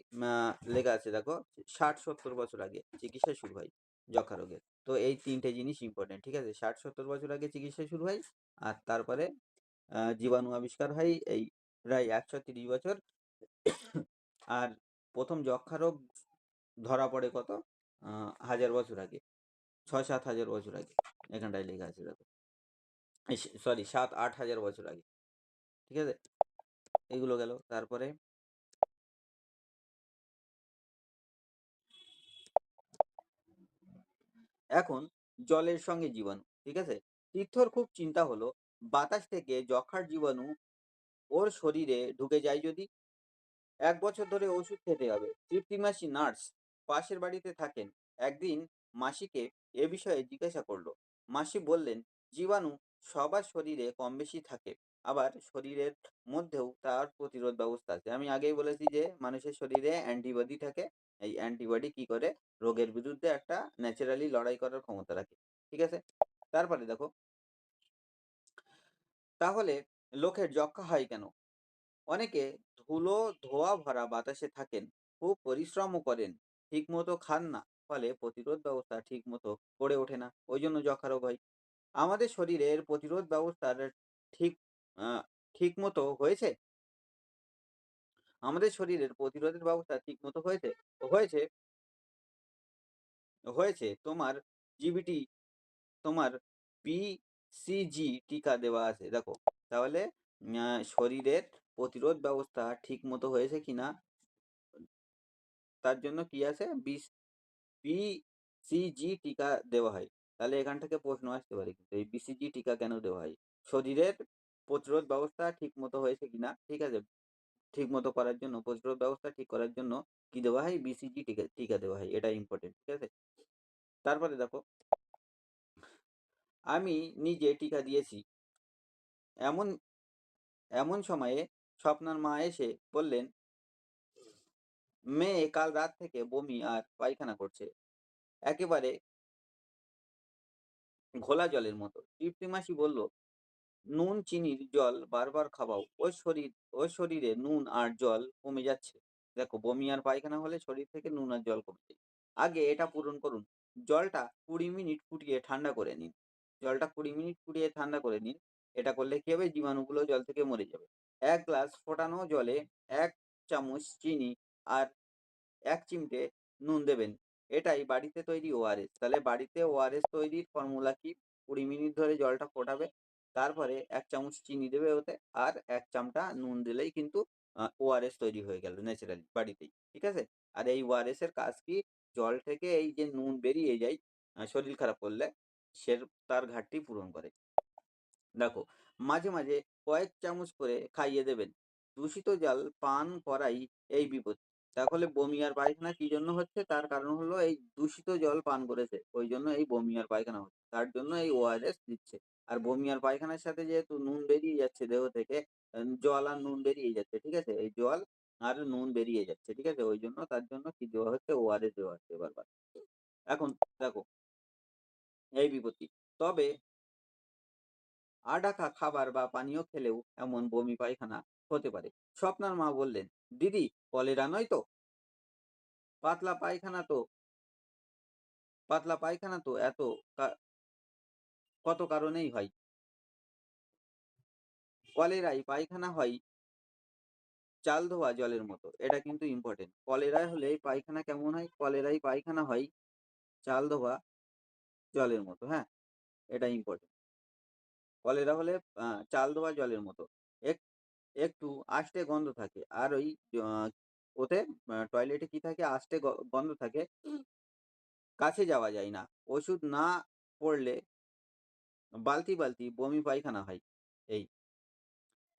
লেখা আছে দেখো, ৬০-৭০ বছর আগে চিকিৎসা শুরু হয় যক্ষ্মা রোগের। তো এই ৩ টে জিনিস ইম্পোর্টেন্ট। ঠিক আছে? ৬০-৭০ বছর আগে চিকিৎসা শুরু হয়। আর তারপরে জীবাণু আবিষ্কার হয় এই প্রায় ১৩০ বছর। আর ১ম যক্ষ্মা রোগ ধরা পড়ে কত? হাজার বছর আগে। ৬-৭ হাজার বছর আগে। এখানটায় লেখা আছে দেখো। সরি, ৭-৮ হাজার বছর আগে। ঠিক আছে? এগুলো গেল। তারপরে এখন জলের সঙ্গে জীবাণু। ঠিক আছে? তীর্থর খুব চিন্তা হলো, বাতাস থেকে যক্ষ্মার জীবাণু ওর শরীরে ঢুকে যায় যদি? ১ বছর ধরে ওষুধ খেতে হবে। তৃপ্তি মাসি নার্স পাশের বাড়িতে থাকেন। একদিন মাসিকে এ বিষয়ে জিজ্ঞাসা করল। মাসি বললেন, জীবাণু সবার শরীরে কমবেশি থাকে। আবার শরীরের মধ্যেও তার প্রতিরোধ ব্যবস্থা আছে। আমি আগেই বলেছি যে মানুষের শরীরে অ্যান্টিবডি থাকে। এই অ্যান্টিবডি কি করে? রোগের বিরুদ্ধে একটা ন্যাচারালি লড়াই করার ক্ষমতা রাখে। ঠিক আছে? তারপরে দেখো, তাহলে লোকের যক্ষ্মা হয় কেন? অনেকে ধুলো ধোঁয়া ভরা বাতাসে থাকেন, খুব পরিশ্রমও করেন, ঠিকমতো খান না, ফলে প্রতিরোধ ব্যবস্থা ঠিকমতো গড়ে ওঠে না, ওই জন্য যক্ষা রোগ হয়। আমাদের শরীরের প্রতিরোধ ব্যবস্থার ঠিক ঠিক মতো হয়েছে? আমাদের শরীরের প্রতিরোধের ব্যবস্থা ঠিক মতো হয়েছে? হয়েছে হয়েছে তোমার জিবিটি, তোমার বিসিজি টিকা দেওয়া আছে দেখো। তাহলে শরীরের প্রতিরোধ ব্যবস্থা ঠিক মতো হয়েছে কিনা তার জন্য কি আছে? BCG টিকা দেওয়া হয়। তাহলে এখান থেকে প্রশ্ন আসতে পারে কিন্তু এই BCG টিকা কেন দেওয়া হয়? শরীরের প্রতিরোধ ব্যবস্থা ঠিক মতো হয়েছে কিনা, ঠিক আছে? ঠিক মতো করার জন্য, প্রতিরোধ ব্যবস্থা ঠিক করার জন্য কি দেওয়া হয়? BCG টিকা দেওয়া হয়। এটা ইম্পর্টেন্ট, ঠিক আছে? তারপরে দেখো, আমি নিজে টিকা দিয়েছি। এমন এমন সময়ে স্বপ্নার মা এসে বললেন, মেয়ে কাল রাত থেকে বমি আর পায়খানা করছে, একেবারে ঘোলা জলের মতো। তৃপ্তি মাসি বলল, নুন চিনির জল বারবার খাওয়াও, ওর শরীরে নুন আর জল কমে যাচ্ছে। দেখো, বমি আর পায়খানা হলে শরীর থেকে নুন আর জল কমে যায়। আগে এটা পূরণ করুন, জলটা 20 মিনিট ফুটিয়ে ঠান্ডা করে নিন। জলটা 20 মিনিট ফুটিয়ে ঠান্ডা করে নিন। এটা করলে কি হবে? জীবাণুগুলো জল থেকে মরে যাবে। 1 গ্লাস ফোটানো জলে 1 চামচ চিনি আর 1 চিমটে নুন দেবেন। এটাই বাড়িতে তৈরি ওআরএস। তাহলে বাড়িতে ওআরএস তৈরির ফর্মুলা কি? 20 মিনিট ধরে জলটা ফোটাবে, তারপরে 1 চামচ চিনি দেবে ওতে, আর 1 চামচা নুন দিলেই কিন্তু ওআরএস তৈরি হয়ে গেল ন্যাচারালি বাড়িতেই, ঠিক আছে? আর এই ওআরএস এর কাজ কি? জল থেকে এই যে নুন বেরিয়ে যায় শরীর খারাপ করলে, সে তার ঘাটতি পূরণ করে। দেখো, মাঝে মাঝে কয়েক চামচ করে খাইয়ে দেবেন। দূষিত জল পান করাই এই বিপদ। তাহলে বমি আর পায়খানা কি জন্য হচ্ছে? তার কারণ হলো এই দূষিত জল পান করেছে, ওই জন্য এই বমি আর পায়খানা হচ্ছে। তার জন্য এই ওআরএস দিচ্ছে। আর বমি আর পায়খানার সাথে যেহেতু নুন বেরিয়ে যাচ্ছে দেহ থেকে, জল আর নুন বেরিয়ে যাচ্ছে, ঠিক আছে? এই জল আর নুন বেরিয়ে যাচ্ছে, ঠিক আছে? ওই জন্য তার জন্য কি দেওয়া হচ্ছে? ওআরএস দেওয়া হচ্ছে বারবার। এখন দেখো এই বিপত্তি। তবে আঢাকা খাবার বা পানীয় খেলেও এমন বমি পায়খানা হতে পারে। স্বপ্নার মা বললেন, দিদি, কলেরা নয় তো? পাতলা পায়খানা তো পাতলা পায়খানা তো কত কারণেই হয়। কলেরায় পায়খানা হয় চাল ধোয়া জলের মতো। এটা কিন্তু ইম্পর্টেন্ট। কলেরায় হলে পায়খানা কেমন হয়? কলেরায় পায়খানা হয় চাল ধোয়া জলের মতো, হ্যাঁ? এটা ইম্পর্টেন্ট। কলেরা হলে চাল ধোয়া জলের মতো। এক- একটু আষ্টে গন্ধ থাকে। আর ওই আহ, ওতে টয়লেটে কি থাকে? আষ্টে গন্ধ থাকে, কাছে যাওয়া যায় না। ওষুধ না পড়লে বালতি বালতি বমি পায়খানা হয়। এই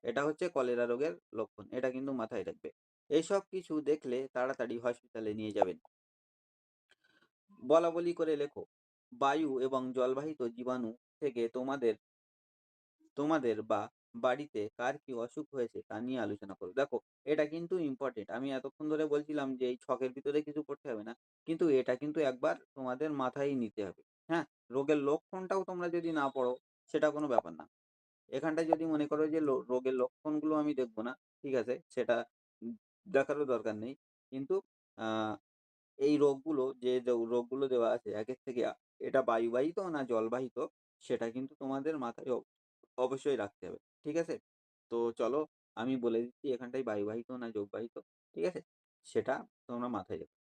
এটা হচ্ছে কলেরা রোগের লক্ষণ। এটা কিন্তু মাথায় রাখবে। এসব কিছু দেখলে তাড়াতাড়ি হসপিটালে নিয়ে যাবেন। বলা বলি করে লেখো, বায়ু এবং জলবাহিত জীবাণু থেকে তোমাদের তোমাদের বা বাড়িতে কার কি অসুখ হয়েছে তা নিয়ে আলোচনা করো। দেখো, এটা কিন্তু ইম্পর্টেন্ট। আমি এতক্ষণ ধরে বলছিলাম যে এই ছকের ভিতরে কিছু করতে হবে না, কিন্তু এটা কিন্তু একবার তোমাদের মাথায় নিতে হবে। হ্যাঁ, রোগের লক্ষণটাও তোমরা যদি না পড়ো, সেটা কোনো ব্যাপার না। এখানটায় যদি মনে করো যে রোগের লক্ষণগুলো আমি দেখবো না, ঠিক আছে, সেটা দেখারও দরকার নেই। কিন্তু আহ এই রোগগুলো যে রোগগুলো দেওয়া আছে একের থেকে এটা বায়ুবাহিত না জলবাহিত, সেটা কিন্তু তোমাদের মাথায় অবশ্যই রাখতে হবে, ঠিক আছে? তো চলো, আমি বলে দিচ্ছি এখানটায় বায়ুবাহিত না যোগবাহিত, ঠিক আছে? সেটা তোমরা মাথায় রেখো।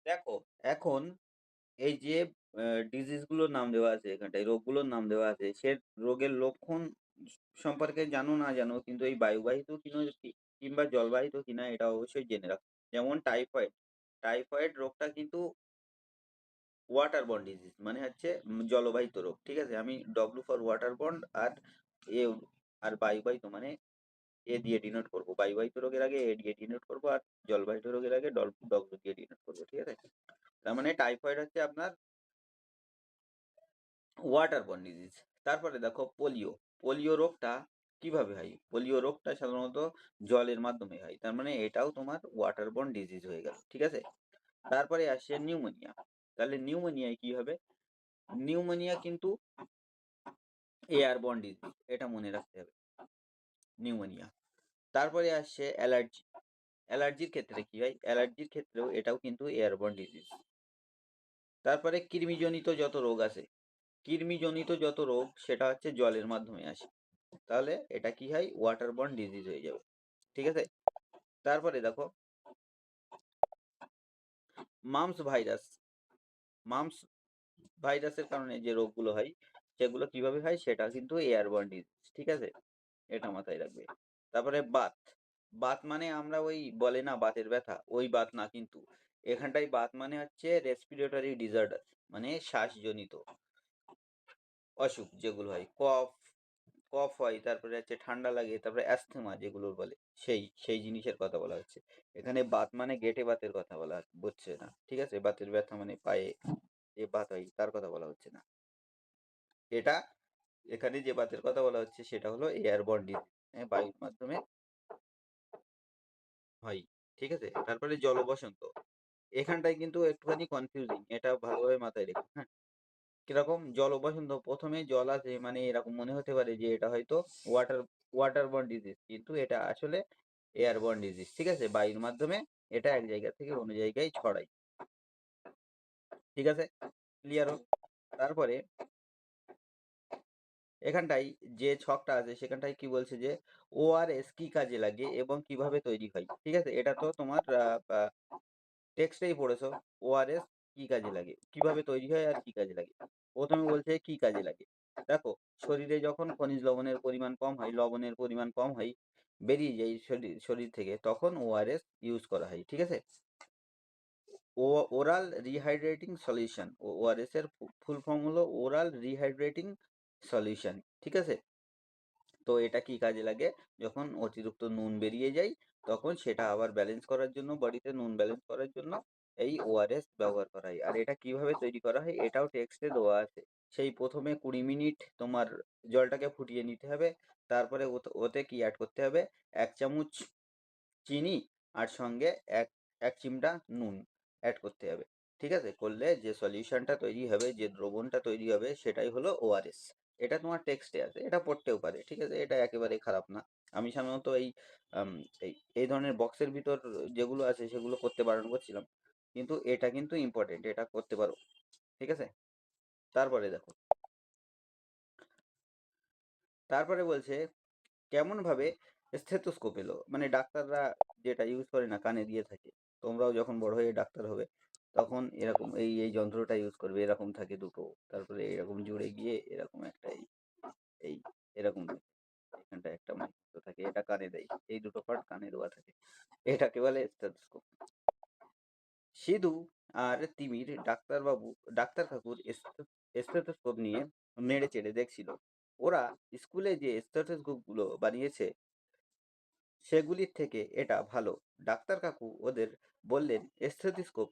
দেখো, এখন এই যে ডিজিজ গুলোর নাম দেওয়া আছে এখানটায়, রোগগুলোর নাম দেওয়া আছে, সে রোগের লক্ষণ সম্পর্কে জানো না জানো, কিন্তু এই বায়ুবাহিত কিনা কিংবা জলবাহিত কিনা এটা অবশ্যই জেনে রাখো। যেমন টাইফয়েড। টাইফয়েড রোগটা কিন্তু ওয়াটার বন্ড ডিজিজ, মানে হচ্ছে জলবাহিত রোগ, ঠিক আছে? আমি ডব্লিউ ফর ওয়াটার বন্ড আর এ আর বায়ুবাহিত মানে এ দিয়ে ডিনোট করবো। বায়ুবাহিত রোগের আগে এ দিয়ে ডিনোট করবো, আর জলবাহিত রোগের আগে ডব্লিউ দিয়ে ডিনোট করবো, ঠিক আছে? তার মানে টাইফয়েড হচ্ছে আপনার ওয়াটার বর্ন ডিজিজ। তারপরে দেখো পোলিও। পোলিও রোগটা কিভাবে হয়? পোলিও রোগটা সাধারণত জলের মাধ্যমে হয়, তার মানে এটাও তোমার ওয়াটার বর্ন ডিজিজ হয়ে গেল, ঠিক আছে? তারপরে আসছে নিউমোনিয়া। তাহলে নিউমোনিয়ায় কি হবে? নিউমোনিয়া কিন্তু এয়ার বর্ন ডিজিজ, এটা মনে রাখতে হবে, নিউমোনিয়া। তারপরে আসছে অ্যালার্জি। অ্যালার্জির ক্ষেত্রে কি হয়? অ্যালার্জির ক্ষেত্রেও এটাও কিন্তু এয়ারবর্ন ডিজিজ। তারপরে কৃমিজনিত যত রোগ আছে, কৃমিজনিত যত রোগ সেটা হচ্ছে জলের মাধ্যমে আসে, তাহলে এটা কি হয়? ওয়াটার বর্ন ডিজিজ হয়ে যাবে, ঠিক আছে? তারপরে দেখো, মামস ভাইরাস। মামস ভাইরাসের কারণে যে রোগগুলো হয় সেগুলো কিভাবে হয় সেটা কিন্তু এয়ারবর্ন ডিজিজ, ঠিক আছে? এটা মাথায় রাখবে। তারপরে বাত। বাত মানে আমরা ওই বলে না বাতের ব্যথা, ওই বাত না কিন্তু। এখানটায় বাত মানে হচ্ছে রেসপিরেটরি ডিসঅর্ডার, মানে শ্বাসজনিত অসুখ যেগুলো হয়। কফ হয়, তারপরে হচ্ছে ঠান্ডা লাগে, তারপরে অ্যাস্থমা যেগুলো বলে, সেই জিনিসের কথা বলা হচ্ছে। এখানে বাত মানে গেঁটে বাতের কথা বলা হচ্ছে না, ঠিক আছে? বাতের ব্যথা মানে পায়ে যে বাত হয় তার কথা বলা হচ্ছে না। এটা এখানে যে বাতের কথা বলা হচ্ছে সেটা হলো এয়ারবর্ন ডিজিজ, বায়ুর মাধ্যমে হয়, ঠিক আছে? তারপরে জলবসন্ত। এখানটায় কিন্তু একটুখানি কনফিউজিং, এটা ভালোভাবে মাথায় রেখো, হ্যাঁ? কিরকম জলবসন্ত, ১ম এ জল আসে মানে এরকম মনে হতে পারে যে এটা হয়তো ওয়াটারবর্ন ডিজিজ, কিন্তু এটা আসলে এয়ারবর্ন ডিজিজ, ঠিক আছে? বায়ুর মাধ্যমে এটা এক জায়গা থেকে অন্য জায়গায় ছড়ায়, ঠিক আছে? ক্লিয়ার হোক? তারপরে এখানটায় যে ছকটা আছে সেখানটায় কি বলছে যে ওআরএস কি কাজে লাগে এবং কিভাবে তৈরি হয়, ঠিক আছে? এটা তো তোমার টেক্সটেই পড়েছো। ওআরএস কি কাজে লাগে, কিভাবে তৈরি হয় আর কি কাজে লাগে। প্রথমে বলছে কি কাজে লাগে। দেখো, শরীরে যখন খনিজ লবণের পরিমাণ কম হয়, লবণের পরিমাণ কম হয়, বেরিয়ে যায় শরীর থেকে, তখন ওআরএস ইউজ করা হয়, ঠিক আছে? ওরাল রিহাইড্রেটিং সলিউশন, ওআরএস এর ফুল ফর্ম হলো ওরাল রিহাইড্রেটিং সলিউশন, ঠিক আছে? তো এটা কি কাজে লাগে, যখন অতিরিক্ত নুন বেরিয়ে যায় তখন সেটা আবার ব্যালেন্স করার জন্য, বডিতে নুন ব্যালেন্স করার জন্য এই ওআরএস ব্যবহার করা হয়। আর এটা কিভাবে তৈরি করা হয় এটাও টেক্সটে দেওয়া আছে। সেই প্রথমে ২০ মিনিট তোমার জলটাকে ফুটিয়ে নিতে হবে, তারপরে ওতে কি অ্যাড করতে হবে, ১ চামচ চিনি আর সঙ্গে এক চিমটা নুন অ্যাড করতে হবে, ঠিক আছে? করলে যে সলিউশনটা তৈরি হবে, যে দ্রবণটা তৈরি হবে সেটাই হলো ওআরএস। এটা তোমার টেক্সটে আছে, এটা পড়তেও পারে, ঠিক আছে? এটা একেবারেই খারাপ না। আমি সাধারণত আম এই ধরনের বক্সের ভিতর যেগুলো আছে সেগুলো করতে বারণ করছিলাম। কিন্তু এটা কিন্তু ইম্পোর্টেন্ট, এটা করতে পারো, ঠিক আছে? তারপরে দেখো, তারপরে বলছে কেমনভাবে স্টেথোস্কোপ এলো? মানে ডাক্তাররা যেটা ইউজ করে না, কানে দিয়ে থাকে। তোমরাও যখন বড় হয়ে ডাক্তার হবে তখন এরকম এই যন্ত্রটা ইউজ করবে। এরকম থাকে দুটো। তারপরে এরকম জুড়ে গিয়ে এরকম একটা এই এরকম থাকে। এখানটায় একটা মাইক্রো থাকে, এটা কানে দেয়। এই দুটো পার্ট কানে দেওয়া থাকে। এটাকে বলে স্টেথোস্কোপ। সিধু আর তিমির ডাক্তার কাকুর স্টেথোস্কোপ নিয়ে নেড়ে চেড়ে দেখছিল। ওরা স্কুলে যে স্টেথোস্কোপ গুলো বানিয়েছে সেগুলির থেকে এটা ভালো। ডাক্তার কাকু ওদের বললেন, স্থেথিস্কোপ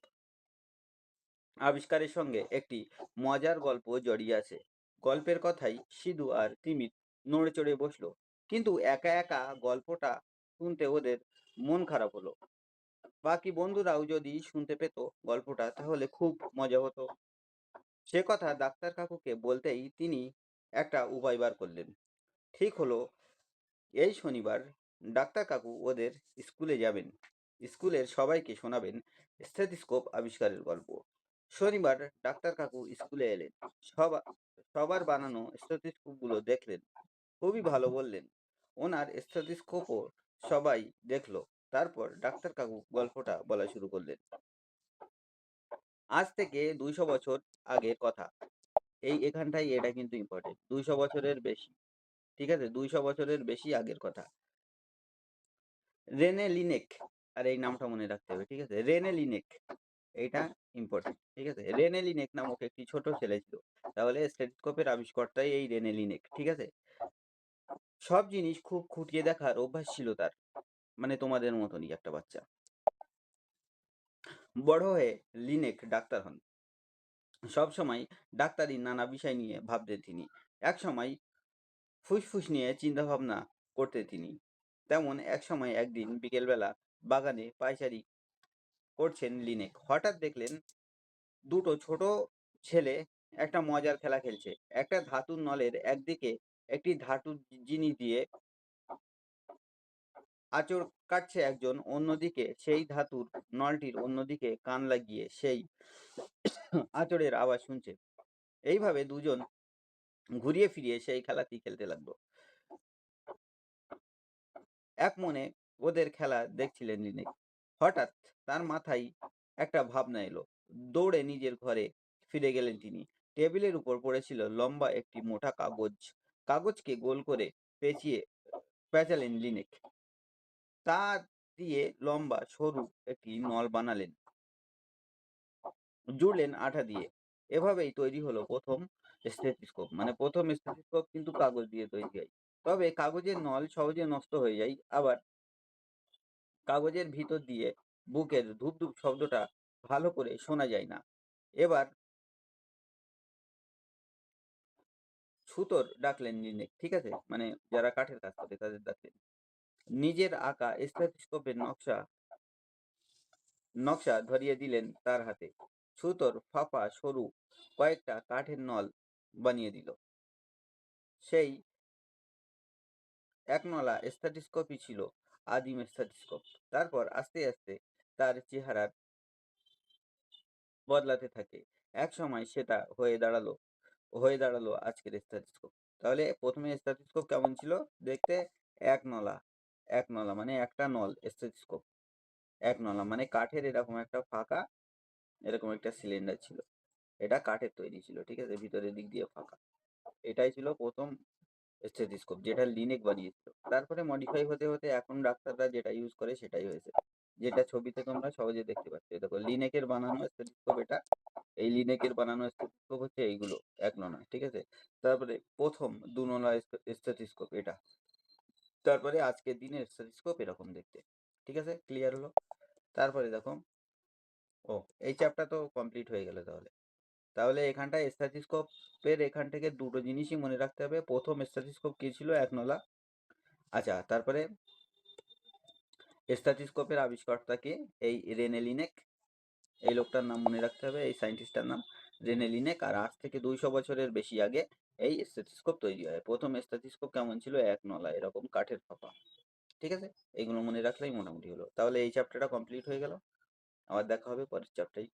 আবিষ্কারের সঙ্গে একটি মজার গল্প জড়িয়ে আছে। গল্পের কথাই সিধু আর তিমির নড়েচড়ে বসলো, কিন্তু একা একা গল্পটা শুনতে ওদের মন খারাপ হলো। বাকি বন্ধুরাও যদি শুনতে পেত গল্পটা তাহলে খুব মজা হতো। সে কথা ডাক্তার কাকুকে বলতেই তিনি একটা উপায় বার করলেন। ঠিক হলো, এই শনিবার ডাক্তার কাকু ওদের স্কুলে যাবেন, স্কুলের সবাইকে শোনাবেন স্টেথিস্কোপ আবিষ্কারের গল্প। শনিবার ডাক্তার কাকু স্কুলে এলেন, সবার বানানো স্টেথিস্কোপ গুলো দেখলেন, খুবই ভালো বললেন। ওনার স্টেথিস্কোপও সবাই দেখলো। তারপর ডাক্তার কাকু গল্পটা বলা শুরু করলেন। আজ থেকে ২০০ বছর আগের কথা। এখানটাই এটা কিন্তু ইম্পর্টেন্ট, ২০০ বছরের বেশি, ঠিক আছে? ২০০ বছরের বেশি আগের কথা। রেনে লিনেক, আর এই নামটা মনে রাখতে হবে, ঠিক আছে? রেনে লিনেক, এইটা ইম্পর্টেন্ট, ঠিক আছে? রেনে লিনেক নামক একটি ছোট ছেলে ছিল। তাহলে স্টেথোস্কোপের আবিষ্কর্তাই এই রেনে লিনেক, ঠিক আছে? সব জিনিস খুব খুঁটিয়ে দেখার অভ্যাস ছিল তার, মানে তোমাদের মতনই একটা বাচ্চা। বড় হয়ে লিনেক ডাক্তার হন। সবসময় ডাক্তারি নানা বিষয় নিয়ে ভাবতেন তিনি। এক সময় ফুসফুস নিয়ে চিন্তা ভাবনা করতেন তিনি। তেমন এক সময় একদিন বিকেলবেলা বাগানে পায়চারি করছেন লিনেক। হঠাৎ দেখলেন দুটো ছোট ছেলে একটা মজার খেলা খেলছে। একটা ধাতুর নলের একদিকে একটি ধাতুর জিনিস দিয়ে আঁচড় কাটছে একজন, অন্যদিকে সেই ধাতুর নলটির অন্যদিকে কান লাগিয়ে সেই আঁচড়ের আওয়াজ শুনছে। এইভাবে দুজন ঘুরিয়ে ফিরিয়ে সেই খেলাটি খেলতে লাগলো। এক মনে ওদের খেলা দেখছিলেন লিনেক। হঠাৎ তার মাথায় একটা ভাবনা এলো। দৌড়ে নিজের ঘরে ফিরে গেলেন তিনি। টেবিলের উপর পড়েছিল লম্বা একটি মোটা কাগজ। কাগজকে গোল করে পেঁচিয়ে পেঁচালেন লিনেক। তা দিয়ে লম্বা সরু একটি নল বানালেন, জুড়লেন আঠা দিয়ে। এভাবেই তৈরি হলো প্রথম স্টেথিস্কোপ। মানে প্রথম স্টেথিস্কোপ কিন্তু কাগজ দিয়ে তৈরি হয়। তবে কাগজের নল সহজে নষ্ট হয়ে যায়। আবার কাগজের ভিতর দিয়ে বুকের ধূপ ধূপ শব্দটা ভালো করে শোনা যায় না। এবার ছুতোর ডাকলেন লিনেক, ঠিক আছে? মানে যারা কাঠের কাজ করে তাদের ডাকলেন। নিজের আঁকা স্টেথিস্কোপের নকশা ধরিয়ে দিলেন তার হাতে। ছুতোর ফাঁপা সরু কয়েকটা কাঠের নল বানিয়ে দিল। সেই একনলা স্টেথিস্কোপই ছিল আদিম স্টেথিস্কোপ। তারপর আস্তে আস্তে তার চেহারা বদলাতে থাকে। একসময় সেটা হয়ে দাঁড়ালো আজকের স্টেথিস্কোপ। তাহলে প্রথমে স্টেথিস্কোপ কেমন ছিল দেখতে? একনলা। একনলা মানে একটা নল স্টেথিস্কোপ। একনলা মানে কাঠের এরকম একটা ফাঁকা, এরকম একটা সিলিন্ডার ছিল। এটা কাঠের তৈরি ছিল, ঠিক আছে? ভিতরের দিক দিয়ে ফাঁকা। এটাই ছিল প্রথম স্টেথিস্কোপ, যেটা লিনেক বানিয়েছিল। তারপরে মডিফাই হতে হতে এখন ডাক্তাররা যেটা ইউজ করে সেটাই হয়েছে, যেটা ছবিতে তোমরা সহজে দেখতে পাচ্ছ। দেখো লিনেকের বানানো স্টেথিস্কোপ এটা। এই লিনেকের বানানো স্টেথিস্কোপ হচ্ছে এইগুলো, এক নলা, ঠিক আছে? তারপরে প্রথম দুনলা স্টেথিস্কোপ এটা। তারপরে আজকের দিনের স্টেথিস্কোপ এরকম দেখতে, ঠিক আছে? ক্লিয়ার হলো? তারপরে দেখো, ও এই চ্যাপ্টার তো কমপ্লিট হয়ে গেল। তাহলে এখানটায় স্ট্যাথিস্কোপের এখান থেকে দুটো জিনিসই মনে রাখতে হবে। প্রথম স্ট্যাথিস্কোপ কি ছিল? একনলা। আচ্ছা, তারপরে স্ট্যাথিস্কোপের আবিষ্কর্তা কে? এই রেনে লিনেক। এই লোকটার নাম মনে রাখতে হবে, এই সায়েন্টিস্টটার নাম রেনে লিনেক। আর আজ থেকে 200 বছরের বেশি আগে এই স্ট্যাথিস্কোপ তৈরি হয়। প্রথম স্ট্যাথিস্কোপ কেমন ছিল? একনলা, এরকম কাঠের ফাঁপা, ঠিক আছে? এইগুলো মনে রাখলেই মোটামুটি হলো। তাহলে এই চ্যাপ্টারটা কমপ্লিট হয়ে গেল। আবার দেখা হবে পরের চ্যাপ্টারে।